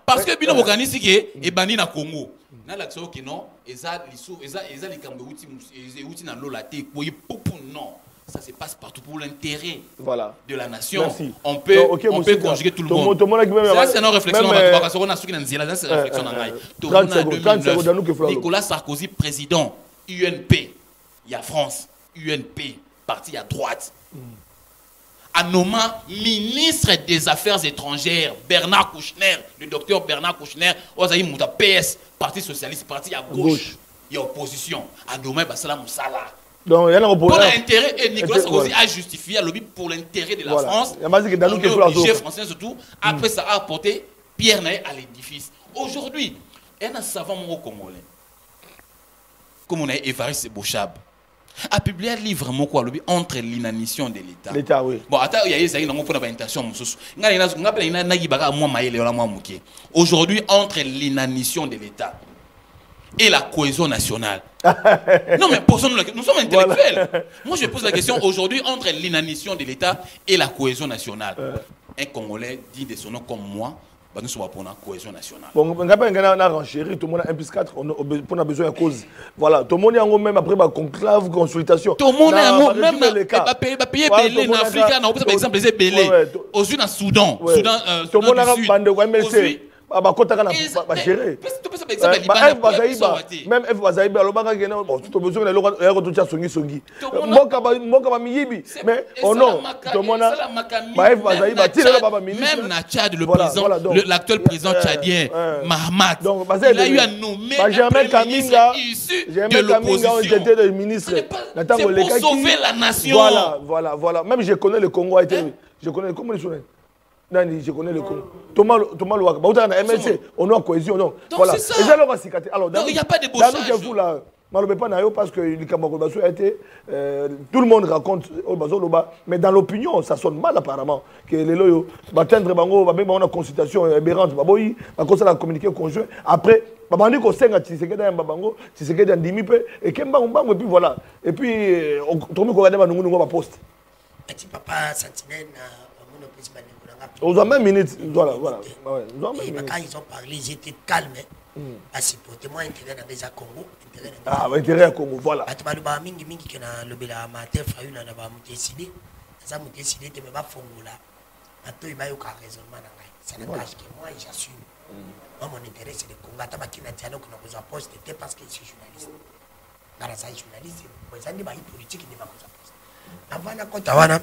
parce que bien organisé que et bandi na Congo. Na l'action que non, eza les cambo outi na lolate koyi popo non. Ça se passe partout pour l'intérêt de la nation. Merci. On peut conjuguer tout le monde. Ça c'est une réflexion c'est une réflexion. Nicolas Sarkozy président UNP. Il y a France UNP. Parti à droite, à nommer ministre des Affaires étrangères, Bernard Kouchner, le docteur Bernard Kouchner, Ozaï Mouta PS, Parti Socialiste, parti à gauche, il y a opposition, à nommer Bassala Moussala. Donc, il y a pour l'intérêt, et Nicolas Sarkozy a justifié le lobby pour l'intérêt de la France, l'obligé français surtout, après ça a apporté Pierre Naé à l'édifice. Aujourd'hui, il y a un savant congolais, comme on a Évariste Bochab, a publié un livre entre l'inanition de l'État. L'État, oui. Bon, aujourd'hui, entre l'inanition de l'État et la cohésion nationale. Non, mais nous sommes intellectuels. Voilà. Moi, je pose la question aujourd'hui entre l'inanition de l'État et la cohésion nationale. Un Congolais dit de son nom comme moi. Nous sommes pour la cohésion nationale. Bon, on a renchéri, tout le monde a 1+4, on a besoin de cause. Voilà, tout le monde est même après conclave, consultation. Tout le monde est même payer Belé en Afrique, par exemple, les Belé. Aujourd'hui, dans Soudan, tout le monde a MLC. Gérer. Même F Bazaïba, tout besoin de Songi. Mais oh non, même na Tchad, le président, l'actuel président tchadien, Mahamat, il a eu à nommer un ministre issu de l'opposition. C'est pour sauver la nation. Voilà. Même je connais le Congo. Je connais le Congo. Je connais le Congo. Thomas Louaka. MLC, on a cohésion. Donc, voilà. Alors, il n'y a pas de beau parce que a été, tout le monde raconte, mais dans l'opinion, ça sonne mal apparemment. Que les loyaux, on a consultation aberrante, la communiqué conjoint. Après, babandi ko senga Tshisekedi ya babango, Tshisekedi ya ndimi pe et kembango et puis voilà. Et puis on trouve ko regarder banungu ngo ba poste. Petit papa Sentinelle mon principal aux même minutes, voilà. Quand ils ont parlé, ils étaient calmes. Parce que pour témoin intérêt dans les Congo, intérêt à Congo, voilà. Atubaluba mingi qui na lobela Martin Fayulu na ba mu décider, ça mu décider te ba fongola. Ato iba yo ka raisonnement na ngai. Ça n'engage que moi j'assume. Moi mon intérêt c'est de Congo ata ba kina dialogue na besoin poste parce que je suis journaliste. Dans ça journaliste, vous avez ba politique ni ba besoin poste. Avant na kota wana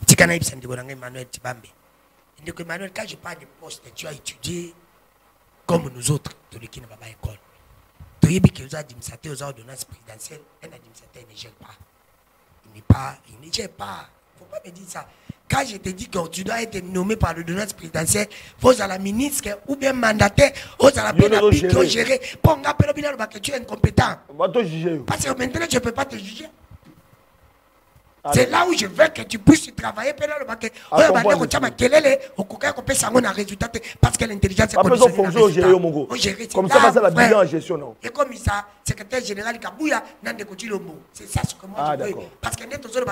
tikana ibisa ndiko na Emmanuel Tibambe. Ndiko Emmanuel, quand je parle de poste, tu as étudié comme nous autres de l'équipe de la école. Tu as dit que vous avez administrateur aux ordonnances présidentielles, un administrateur ne gère pas. Il ne gère pas. Il ne faut pas me dire ça. Quand je te dis que tu dois être nommé par l'ordonnance présidentielle, vous à la ministre ou bien mandataire, vous à la pénalité qui ont géré. Pour que tu es incompétent. Parce que maintenant, je ne peux pas te juger. C'est là où je veux que tu puisses travailler. Parce que l'intelligence est comme ça, c'est la bilan en gestion. Et comme ça, secrétaire général Kabouya, c'est ça ce que moi je veux. Parce que nous sommes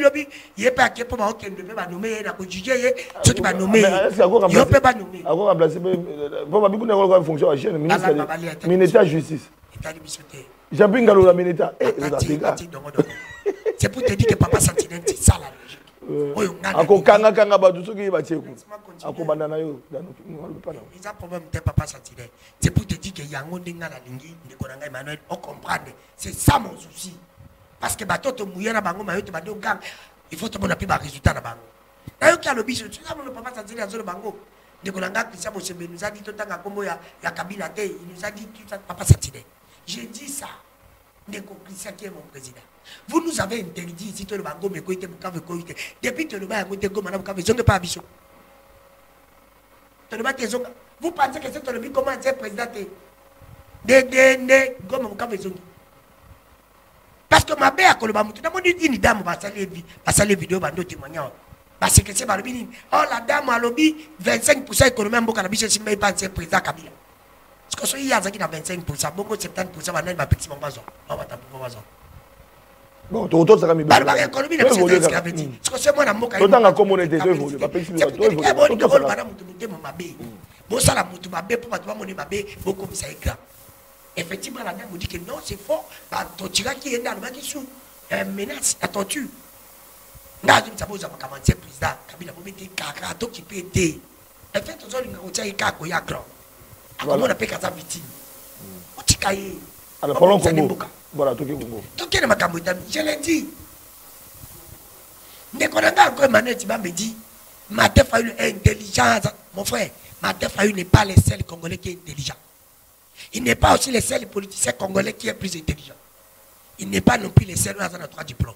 lobby, il n'y a pas de nommer, il n'y pas nommer. Il n'y a pas nommer. Ministère de la Justice. Jean-Pierre Ngalo la Mineta. C'est pour te dire que Papa Sentinelle, c'est ça la logique. Ako kanga kanga ba duso ki ba tcheku. Ako bandana yo. Ils ont problème de Papa Sentinelle. C'est pour te dire que yango ndinga la lingi Nikolanga Emmanuel, on comprend. C'est ça mon souci. Parce que bato to mouiller na bango mayo te bado gang. Il faut te mon appui ba résultat na bango. D'ailleurs qui a le biso, tu sais mon Papa Sentinelle dans le bango. Nikolanga Christian Bosembe nous a dit tout tanga kombo ya Kabila te, il nous a dit tout ça Papa Sentinelle. J'ai dit ça. Ndeko Christian qui est mon président. Vous nous avez interdit ici, tout le bango, mais depuis que le bango est comme madame Kavé, je ne pas aviso. Vous pensez que c'est le comment c'est président de comme Kavé. Parce que ma mère, quand le bango, tout le monde dit une dame va saler vidéo, va nous témoigner. Parce que c'est pas le bini. Oh, la dame a lobby 25% économie, beaucoup la biche, si mais pas c'est président Kabila. Parce que il y a 25%, beaucoup 70%, va n'être pas petit moment. On va taper pour maison. Bon, tout ça comme il est. L'économie n'est pas ce qu'il dit. Parce que c'est moi la moque. Tout dans la communauté, tu évolues. Pas petit. Tout ça. Madame Moutoumouté mon mabé. Bon ça la Moutoumabé pour pas mon mabé, beaucoup comme ça est grand. Effectivement la dame me dit que non, c'est faux. Bah ton tira qui est dans le qui sous menace la torture. Là, je ne sais pas comment commencer président. Kabila pour mettre caca donc qui peut aider. En fait, on a une route qui a quoi grand. Comment on appelle ça victime. On tikaye. Alors parlons Congo. Voilà, tout Congo. Tout est dans je l'ai dit. Mais quand on a encore Emmanuel Tiba me dit, Martin Fayulu est intelligent. Mon frère, Martin Fayulu n'est pas le seul Congolais qui est intelligent. Il n'est pas aussi le seul politicien congolais qui est plus intelligent. Il n'est pas non plus le seul dans a 3 diplômes.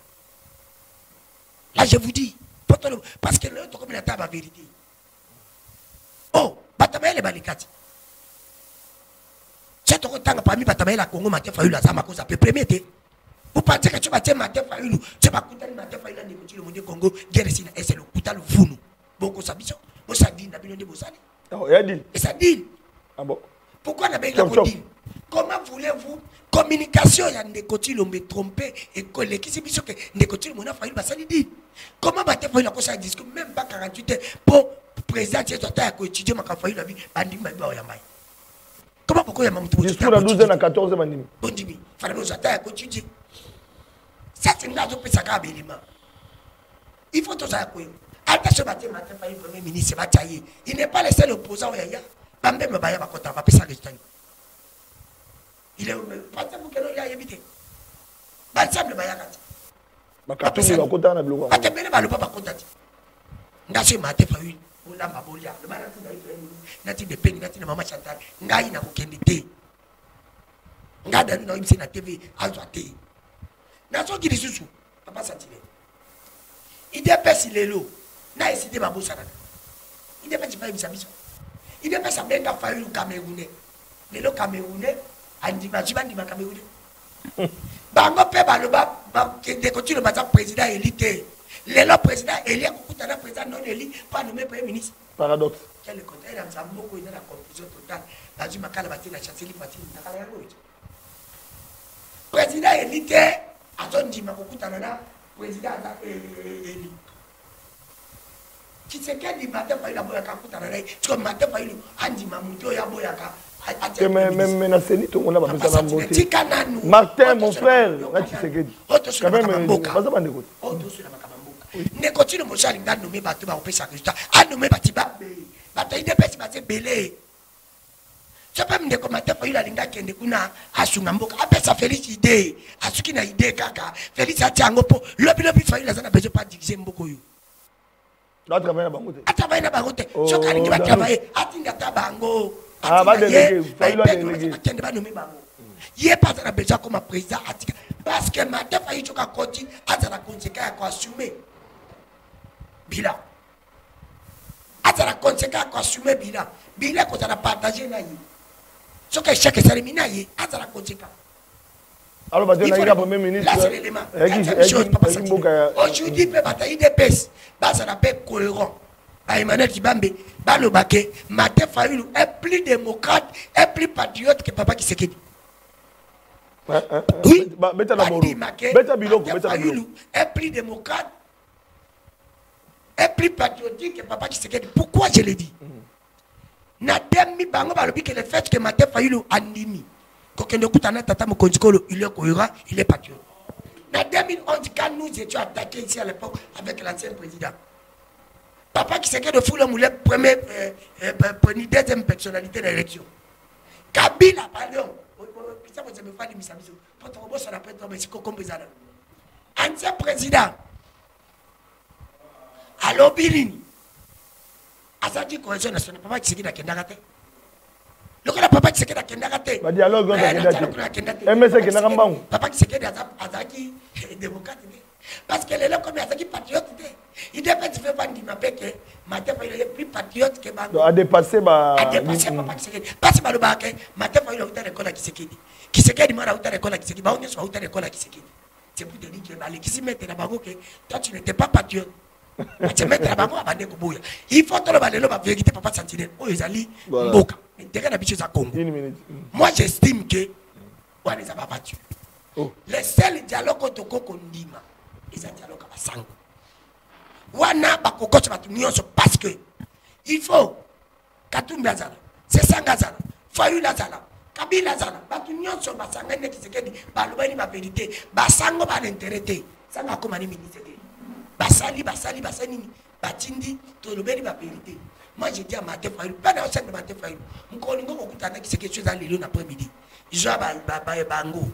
Là, je vous dis, parce que l'autre comme la table à vérité. Oh, Batamael et Balikati. C'est au temps parmi Batamael à Congo, Martin Fayulu, ça m'a causé premier. Vous pensez que tu vas dire Martin Fayulu, tu vas coûter Martin Fayulu à négocier le monde Congo, guerre et c'est le couteau vous nous. Beaucoup s'habillent. Vous ça dit, n'abîme de Bossani. Et ça dit. Ah bon. Pourquoi n'avez pas dit? Comment voulez-vous communication, il y a des côtés qui me trompé et collé qui s'est mis sur que des côtés mon a fallu ça dit. Comment Martin Fayulu a ça disque même pas 48 heures pour président qui est à étudier ma Fayulu la vie bandi ma yamai. Comment pourquoi il y a mon discours dans 12 ans à 14 bandi. Bon dimi, fallait nous attaquer étudier. Ça c'est une raison pour ça qu'abélement. Il faut tout ça quoi. Attention Martin Fayulu premier ministre va tailler. Il n'est pas le seul opposant au yaya. Bambe me baya ba kota va pesa résultat. Il est pas ça pour que l'on y a évité. Bah ça me baya kati. Ba katungi ba kota na biloko. Ate bele ba lo ba kota ti. Ngasi Martin Fayulu. Ona mabolia. Le bana nati de pengi nati na mama Chantal. Ngai na kokende te. Ngada na imsi na TV azwa te. Na so ki lisusu. Papa Santile. Ide pesi lelo. Na eside ba bosana. Ide pesi pa imsa biso. Il n'est pas sablé qu'à faire le Camerounais. Mais le Camerounais, il m'a Camerounais. Bango pe baloba, de continuer le président élité. Le président élu, le président non élu, pas nommé premier ministre. Paradoxe. Quel est le contraire? Il y a beaucoup de la confusion totale. La Jumakala va la chancellerie partie. Président élité, à son dit, ma beaucoup tanana, président élu. Qui c'est qu'elle dit Martin Fayulu a boyaka kutanana parce que Martin Fayulu andi mamuto ya boyaka mais na seni tout on a pas besoin d'embaucher Martin mon frère là tu sais que quand même baza bande côté oto sur la makamboka ne continue mon cher linga nommé bato ba opesa résultat a nommé batiba bato ide pesi ba belé c'est pas me comme Martin Fayulu linga kende kuna asunga mboka apesa Félix idée asuki na idée kaka Félix atiango po lobi Fayulu azana besoin pas diriger mboko yo. Là, travailler dans Bangote. À travailler dans Bangote. Je crois qu'il va travailler. À Tingata Bango. Ah, va déléguer. Il va déléguer. Il n'est pas besoin comme président. Parce que Martin Fayulu a continué à la conséquence à assumer. Bila. À la conséquence à assumer Bila. Bila, quand on a partagé, ce que chaque cérémonie a la conséquence. Alors, bah, il y a premier ministre. Là, c'est l'élément. Aujourd'hui, il peut batailler des pèses. Ça s'appelle cohérent. Emmanuel Tibambe, Balobake, Martin Fayulu est plus démocrate, est plus patriote que Papa Kisekedi. Oui, Martin Fayulu est plus démocrate, est plus patriotique que Papa Kisekedi. Pourquoi je l'ai dit? N'a pas mis Bango Balobi que le fait que Martin Fayulu a nimi. kokende kutana tata mokonzikolo il est cohérent, il est patriote. En 2011, quand nous étions attaqués ici à l'époque avec l'ancien président, Papa qui s'est de Foula Moulin, premier, deuxième personnalité de l'élection. Kabila, pardon, ancien président, alors Bilini, Azaki Cohésion nationale, Papa qui s'est dit à Kendagate. Le papa qui s'est dit à Kendagate. Dialogue, papa qui s'est dit à Azaki démocrate. Parce que les gens comme Azaki patriote, il devait faire vendre ma paix, Maté il est plus patriote que Bango. A dépassé papa qui s'est dit. Parce que Maté il a eu l'école qui s'est dit. Qui s'est dit, il a eu l'école qui s'est dit. On est sur l'école qui s'est dit. C'est pour te dire que qui s'y mettait là-bas, toi tu n'étais pas patriote. Il faut que la vérité, papa Sentinelle. Oh, ils allaient Mboka. Moi, j'estime que on les a pas battus. Le seul dialogue que Kokondima, ils ont dialogue avec Sango. Wana bakoko batunyoso parce que il faut Katumbi Azala, c'est Sangazala, Fayou Lazala, Kabila Azala, batunyoso basangane qui se dit balobani ma vérité, basango ba l'intérêt, sanga comme ani ministre. Basali, batindi, tolobeli ma vérité. Moi j'ai dit à Maté Fayou, pas dans le centre de Maté Fayou. Mkolingo kokutana qui c'est quelque chose dans les lunes après-midi. Ils ont bango.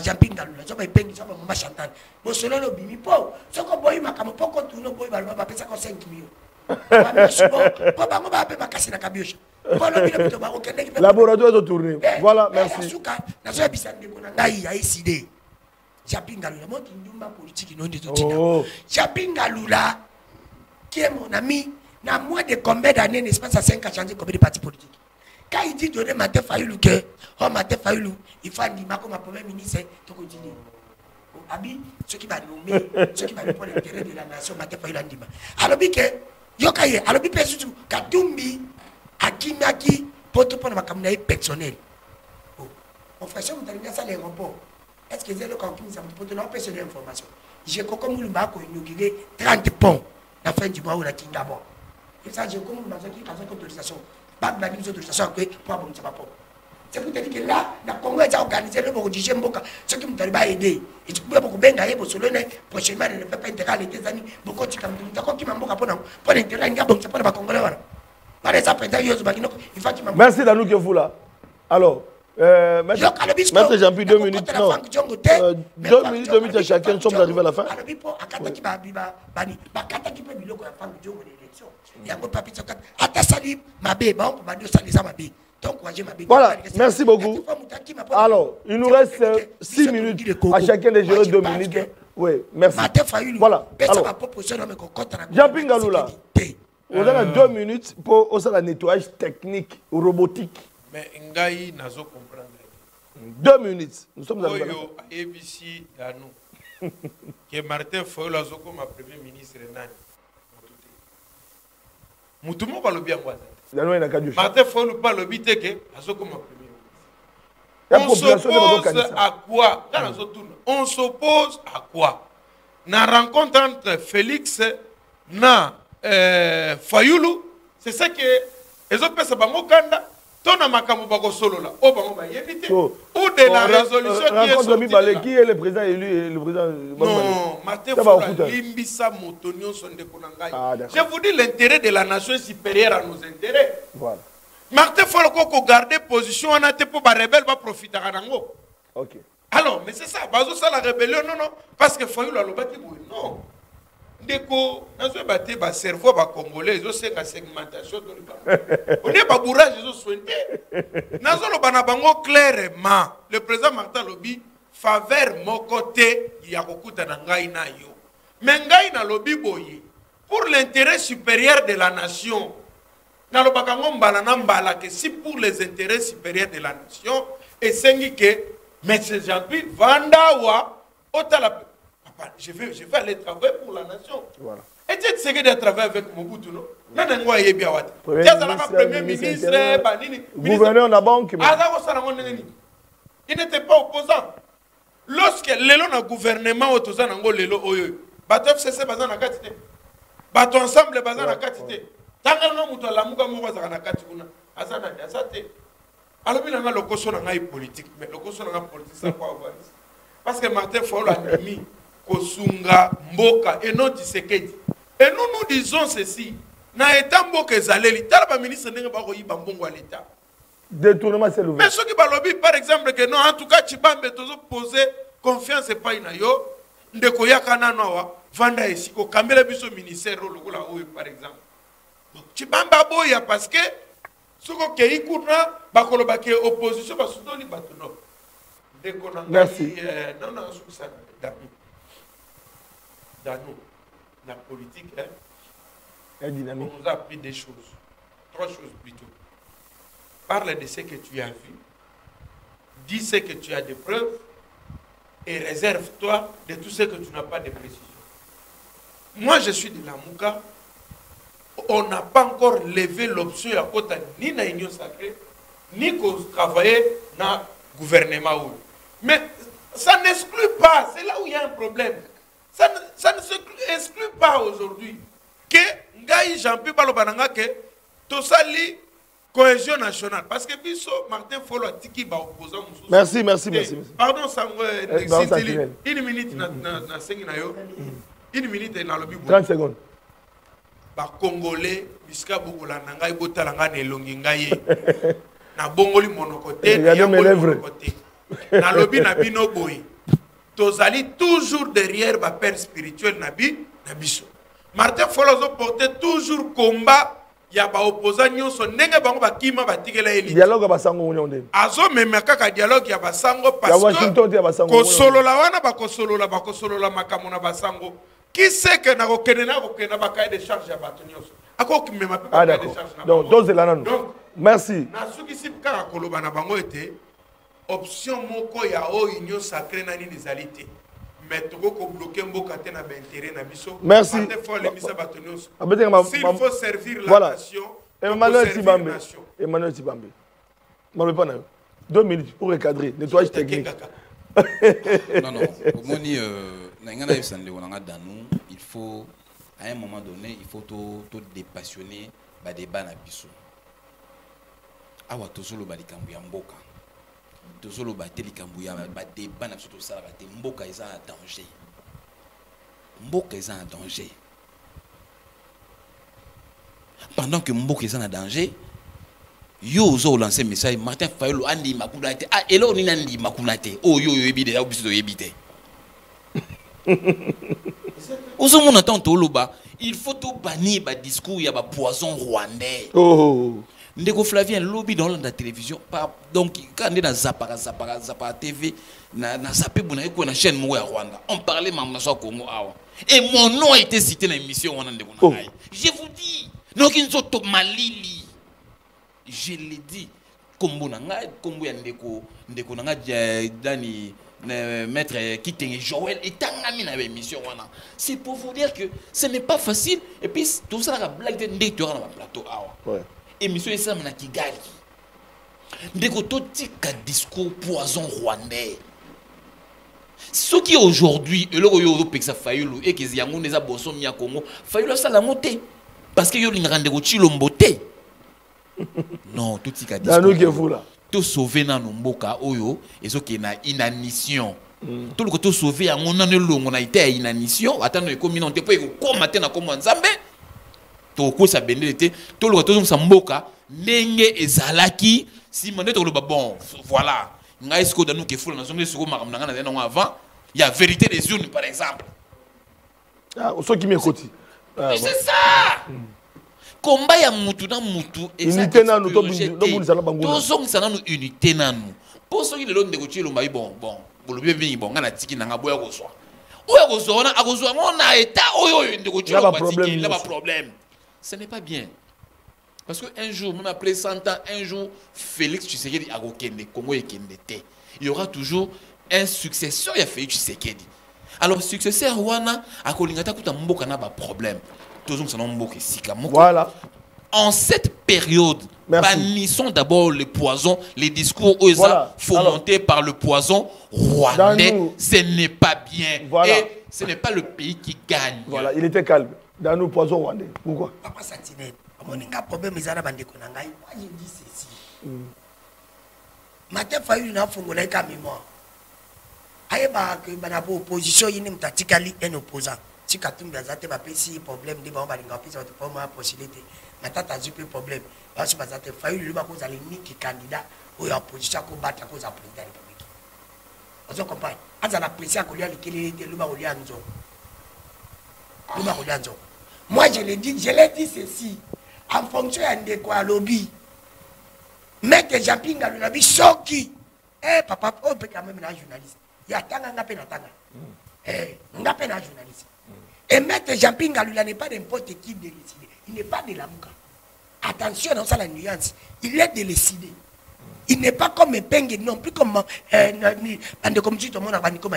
Jean-Pierre Galula, ils ont pengi, ils ont mama Chantal. Bon solo no bimi po. Soko boy makamo poko tuno boy balba ba pesa ko 5 millions. Ba bango ba pe makasi na kabiocha. Laboratoire de tourner. Voilà, merci. Na so bisande ko na ngai ya ICD. Jean-Pierre Galula, moi qui ndumba politique non de tout. Jean-Pierre Galula qui est mon ami, n'a moins de combien d'années n'est-ce pas ça 5 à changer combien de partis politiques. Quand il dit donner Maté Fayulu que oh Maté Fayulu, il faut dire comme ma premier ministre to continuer. Abi ceux qui va nommer, ceux qui va pour l'intérêt de la nation Maté Fayulu andima. Alors bi que yokaye, alors bi pesu Katumbi akimaki poto pour makamuna personnel. On frère vous allez bien ça les rapports. Est-ce que c'est le camp qui nous a porté non personnel information. J'ai comme Moulumba ko inaugurer 30 ponts la fin du mois ou la Kingabo. Et ça j'ai comme Moulumba qui a fait autorisation. Pas de la autorisation que pour bon ça pas. C'est pour te dire que là, la Congo a organisé le Boko DJ Mboka, ceux qui m'ont aider. Et tu peux beaucoup benga yebo solone prochainement ne peut pas intégrer les amis beaucoup tu comme qui m'a Mboka pour intégrer nga bon c'est pas congolais voilà. Par exemple, il faut qu'il m'a. Merci Danou Kefoula. Alors Maître Jean-Pierre, 2 minutes. Non. 2 minutes à chacun, nous sommes arrivés à la fin. Voilà, merci beaucoup. Alors, il nous reste 6 minutes à chacun de gérer 2 minutes. Oui, merci. Voilà. Jean-Pierre Galula, on a 2 minutes pour le nettoyage technique, robotique. Mais Ngaï n'a pas comprendre. 2 minutes. Nous sommes arrivés. ABC Danou. Que Martin Fayulu a comme premier ministre Nani. Moutoumou va le bien voir. Martin Fayulu pas le bité que a comme premier ministre. On s'oppose à quoi? On s'oppose à quoi? Na rencontre entre Félix na Fayulu, c'est ça que les autres personnes bango kanda. Tona makamu bako solo là, au bango ba yébité. Ou de la résolution qui est le président élu, le président. Non, Martin Fayulu limbisa motonio sonde konangai. Je vous dis l'intérêt de la nation supérieure à nos intérêts. Voilà. Martin Fayulu ko garder position on a été pour ba rebelle va profiter rango. OK. Alors, mais c'est ça, bazo ça la rébellion non parce que Fayulu a lobaki boy. Non. Deko, nous avons battu le cerveau congolais, ils ont fait la segmentation. On est pas bourrage, ils ont soigné. Nous avons clairement, le président Martin Lobi, faveur mon côté, il y a beaucoup de Nangaï na yo. Mais Nangaï na Lobi boye, pour l'intérêt supérieur de la nation, nous avons que si pour les intérêts supérieurs de la nation, et c'est que M. Jean-Pierre Vandawa, Otala. Je vais aller travailler pour la nation. Voilà. Et tu sais que de travailler avec Mobutu, non? Premier ministre, gouverneur de la banque. Il n'était pas opposant. Lorsque le gouvernement opposant à Lelo, bateau FCC bazan na katite. Bateau ensemble bazan na katite. Tant que nous avons la mouka mouka na katite, azana azate. Alors, il y a un locoso politique, mais locoso politique, ça quoi? Parce que Martin Fayulu a mis Kosunga, Mboka, et non Tshisekedi. Et nous disons ceci. Na état Mboka Zaleli, talaba ministre n'est pas royi bambongo à l'état. Détournement, c'est l'ouvert. Mais ceux qui balobi, par exemple, que non, en tout cas, Chibambe, tous poser confiance et pas inayo, ndeko yakana noa, vanda esiko, kambele biso ministère, par exemple. Donc, Chibambe aboya parce que, ce que Keikouna, bakoloba ke opposition, ba soutoni batono. Merci. Non, non, ça, dans nous, la politique, hein, on nous a appris des choses. 3 choses plutôt. Parle de ce que tu as vu, dis ce que tu as de preuves et réserve-toi de tout ce que tu n'as pas de précision. Moi, je suis de la Mouka. On n'a pas encore levé l'option à côté ni dans l'Union sacrée, ni qu'on travaille dans le gouvernement. Mais ça n'exclut pas, c'est là où il y a un problème. Ça ne s'exclut pas aujourd'hui que Ngaï Jean-Pierre Balobananga que tout ça lit cohésion nationale. Parce que Bisso, Martin Fayulu a tiki ba opposant. Merci. Pardon, ça une minute na sengi na yo. Une minute na lobi. 30 secondes. Ba Congolais, biska bokola na ngai botala nga na elongi ngai. Na bongoli monokote, na monokote. Na lobi na bino boy. Tozali toujours derrière ba père spirituel na biso. Martin Fayulu portait toujours combat. Il y a des opposants qui sont dialogue basango nyonde azo même kaka dialogue ya basango parce que ko solo la wana ba ko solo la makamo na basango qui sait que na ko kenena ko kena ba cahier de charge ya batonyoso ako ki même pas cahier de charge donc dose la nano merci na suki sip kaka koloba na bango ete option moko ya o union sacrée na ni desalité. Mais tu peux bloquer un mot na intérêt na biso. Merci. S'il faut servir la nation, Emmanuel Tibambe. Emmanuel Tibambe. 2 minutes pour recadrer. Nettoyage technique. Non. Il faut, à un moment donné, il faut tout dépassionner le débat na biso. Awa tozolo balikambu ya mboka. Tozolo bateli kambuya ba débat na surtout ça ba te mboka eza en danger. Mboka eza en danger. Pendant que mboka eza en danger, yo ozo lancer message Martin Fayulu andi makunate. Ah elo ni nandi makunate. Oh yo ebide ya biso ebite. Ozo mona tant oloba, il faut tout bannir ba discours ya ba poison rwandais. Oh. Ndeko Flavien lobby dans la télévision donc quand on est dans Zappa TV na Zappa buna eko na chaîne mo ya Rwanda on parlait mamna so Congo awa et mon nom a été cité dans l'émission wana ndeko na ngai je vous dis donc inzo to malili je l'ai dit kombo na ngai kombo ya ndeko na ngai dani maître Kitenge Joël et tangami na émission wana c'est pour vous dire que ce n'est pas facile et puis tout ça la blague de ndeko na plateau awa ouais. Émission est ça na Kigali. Ndeko totika discours poison rwandais. Ce qui aujourd'hui et le yo peksa Fayulu et que yango neza boso mi ya Congo, Fayulu ça la monter parce que yo linga ndeko chilombo te. Non, totika discours. To sauver na mboka oyo et ce qui na inanition. Tout le côté sauver yango na longo na été inanition, attendre ko minonte po ko matin na ko nzambe. Toko sa benedete to lo to sa mboka ndenge ezalaki si mande to lo bon voilà nga esko da nous ke fula na zonge soko makamna na non avant il y a vérité des urnes par exemple ah so qui m'écoute c'est ça combat ya mutu na mutu unité nanu to bulisa na bango to zongi sana no unité nanu po so ile lo ndeko chilo mai bon bolobi bi bon ngana tiki na boya ko so oya ko so na akozwa ngona eta oyo ndeko chilo ba tiki là ba problème. Ce n'est pas bien. Parce qu'un jour, même après 100 ans, un jour, Félix Tshisekedi a gokende, Congo et Kendete. Il y aura toujours un successeur à Félix Tshisekedi. Alors, successeur, Wana, a Kolingata Kuta Mboka n'a pas de problème. Toujours, ça n'a pas de voilà. En cette période, bannissons d'abord le poison, les discours fomentés par le poison rwandais. Ce n'est pas bien. Voilà. Et ce n'est pas le pays qui gagne. Voilà, il était calme. Dans nos poisons rwandais. Pourquoi? Papa Satinel, mon problème est moi je dis ceci. Matin Fayulu na fongola ka mémoire. Ayeba que bana opposition yini mtatikali un opposant. Si Katumbi azate ba pesi problème de ba balinga pesi ba pour ma possibilité. Matata zupe problème. Parce que bazate Fayulu ba ko zali ni candidat ou opposition ko battre ko za président de la République. Vous comprenez? Azala pression ko lia likeli de luba ko lia nzo. Luba ko lia nzo. Moi je l'ai dit ceci en fonction de quoi lobby. Maître Jean-Pinga le nabi soki. Eh papa, on peut quand même un journaliste. Il y a tant de peine. Eh, on a peine un journaliste. Et Maître Jean-Pinga lui n'est pas n'importe qui de décider. Il n'est pas de la mouka. Attention dans ça la nuance. Il est de décider. Il n'est pas comme un pengue non plus comme comme tu te montres à comme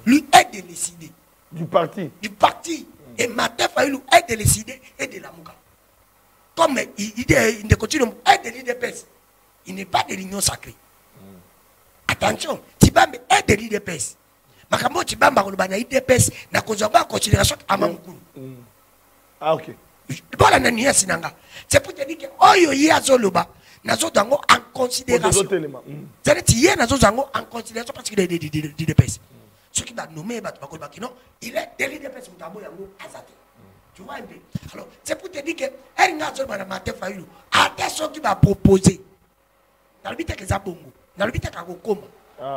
lui est de décider. Du parti. Du parti. Et Matin Fayulu est de décider et de la mouka. Comme il continue est de l'IDPS. Il n'est pas de l'union sacrée. Attention, Tibambe est de l'IDPS. Makambo Tibamba kolobana IDPS na kozanga considération à Mamukulu. Ah ok. Voilà na nuance sinanga. C'est pour te dire que oyo ya zoloba nazo dango en considération. C'est dire hier nazo dango en considération parce qu'il est de l'IDPS. Ce qui va nommer Batouba non, il est de l'IDPS mutabo yango azate. Tu vois un peu. Alors, c'est pour te dire que Eringa Zolba Matin Fayulu, attention qui va proposer. Dans le but que ça bongo, dans le but que ça koma.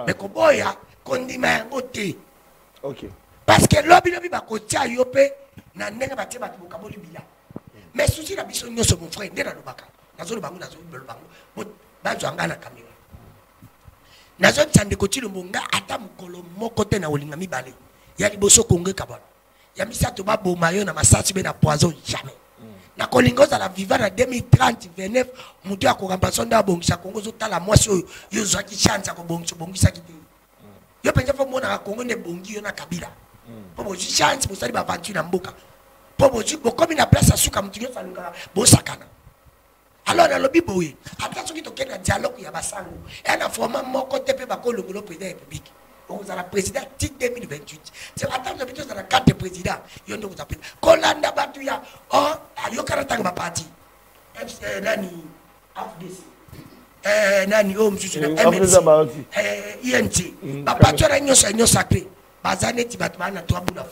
Mais comment ya kondima yango te. OK. Parce que lobby ba kotia yope na ndenga batie batu bokaboli bila. Mais souci la biso nyoso mon frère ndena lobaka. Nazolo bango nazolo bango. Ba zwanga na caméra. Nazo tsande koti lumbonga ata mukolo moko te na olinga mibale. Ya liboso konge kabala. Yamisa to ba bomayo na masasi be na poison jamais. Na kolingoza la vivre en 2030 29 mutu ya ko remplacer nda bongisa Kongo zo tala mwasi oyo yo zaki chance ko bongisa kiti. Yo penza fo mona Kongo ne bongi yo na Kabila. Po bo chance bo sali ba vantu na mboka. Po bo comme na place asuka mutu yo salunga bo sakana. Alors na lobi boye attention ki to kena dialogue ya basango. Et na format moko te pe ba ko longolo président de la République. Vous avez le président titre 2028. C'est attendre plutôt dans la carte de président. Il y a un autre appel. Kolanda Batuya, oh, il y a un parti. Nani, AFDC. Nani, oh, monsieur, INT. Papa, tu as un union sacré. Bazane, Tibatman, à toi, Boula.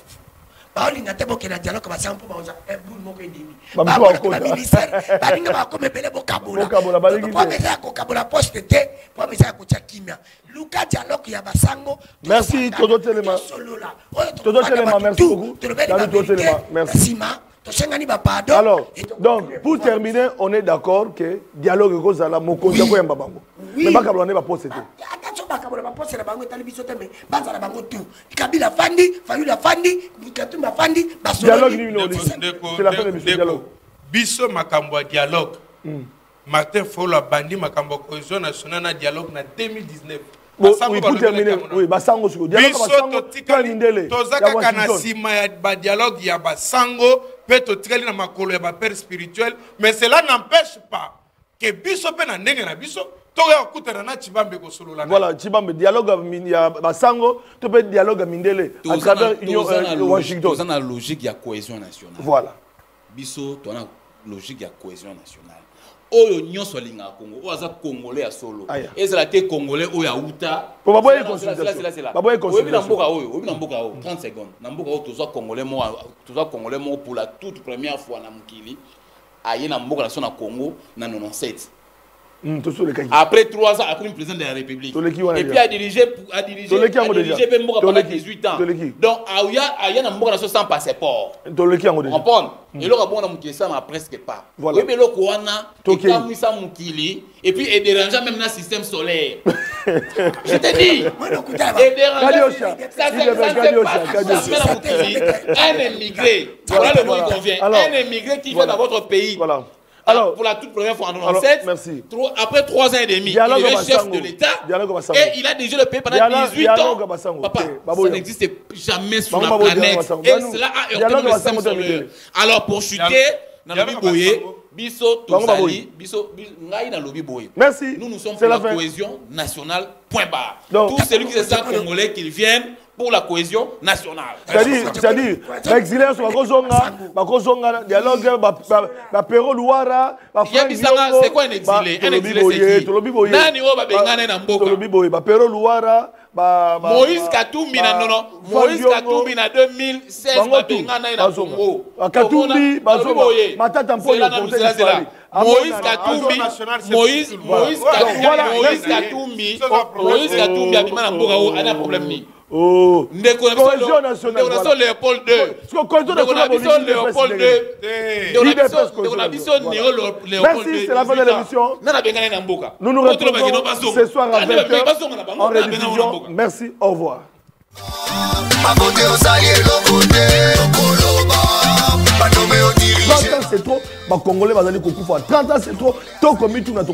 Paoli na tebo ke na dialogue ba sampo ba uza boule moko endemi ba ministère ba ninga ba comme bele bokabola po mesa ko kabola poste te po mesa ko chakimia luka dialogue ya basango. Merci Todo Telema. Todo Telema, merci beaucoup. Todo Telema, merci. Alors, donc, pour terminer, on est d'accord que dialogue est cause à la mokonza ko yamba bango. Mais pas kabla ne ba poste te. Attention ba kabla ba poste la bango tali biso te mais banza la bango tout. Kabila Fandi, Fayulu Fandi, Katumba Fandi, dialogue ni c'est la fin de mission dialogue. Biso makambo dialogue. Martin Fayulu bandi makambo cohésion nationale na dialogue na 2019. Oui, pour terminer, oui, basango sur dialogue basango Mindele. Tozaka kana sima ya ba dialogue ya basango peut totikali na makolo ya ba père spirituel, mais cela n'empêche pas que biso pe na ndenge na biso toya okutana na Chibambe ko solola. Voilà, Chibambe dialogue ya basango, to peut dialogue Mindele à travers union Washington. Dans la logique ya cohésion nationale. Voilà. Biso to na logique ya cohésion nationale. Oyo nyonso linga Congo o aza congolais ya solo ezala te congolais oyo auta po baboye consultation baboye consultation obi na mboka oyo 30 secondes na mboka oyo toza congolais mo pour la toute première fois na mukili aye na mboka na so na Congo na 97 après 3 ans après le président de la République et puis a dirigé mboka 18 ans donc aya na mboka na so sans passeport comprendre et là bon na mukili ça m'a presque pas oui mais le koana to ça mukili et puis et dérangeant même na système solaire je te dis et dérangeant ça un immigré voilà le mot convient un immigré qui vient dans votre pays alors, pour la toute première fois en 1997, après 3 ans et demi, il est chef de l'État et il a dirigé le pays pendant 18 ans. Papa, ça n'existe jamais sur la planète. Et cela a heurté le système solaire. Alors, pour chuter, merci. Nous sommes pour la cohésion nationale, point barre. Tout celui qui se sent congolais, qu'il vienne, pour la cohésion nationale. C'est-à-dire, l'exilé sur Bakozonga, dialogue, Pero Louara, c'est quoi un exilé? Un exilé, c'est qui? Nani o babengane na mboka? Pero Louara, Moïse Katumbi na non. Moïse Katumbi na 2016 babengana na Congo. Katumbi, Matata Mpoli, Moïse Katumbi, Moïse Katumbi abima na mboka o ana problème ni. Oh, cohésion nationale. Léopold II. Merci, c'est la fin de l'émission. Nous nous retrouvons ce soir à 20h en rediffusion. Merci, au revoir. 30 ans c'est trop, les Congolais vont aller au 30 ans c'est trop, tant qu'on met tout notre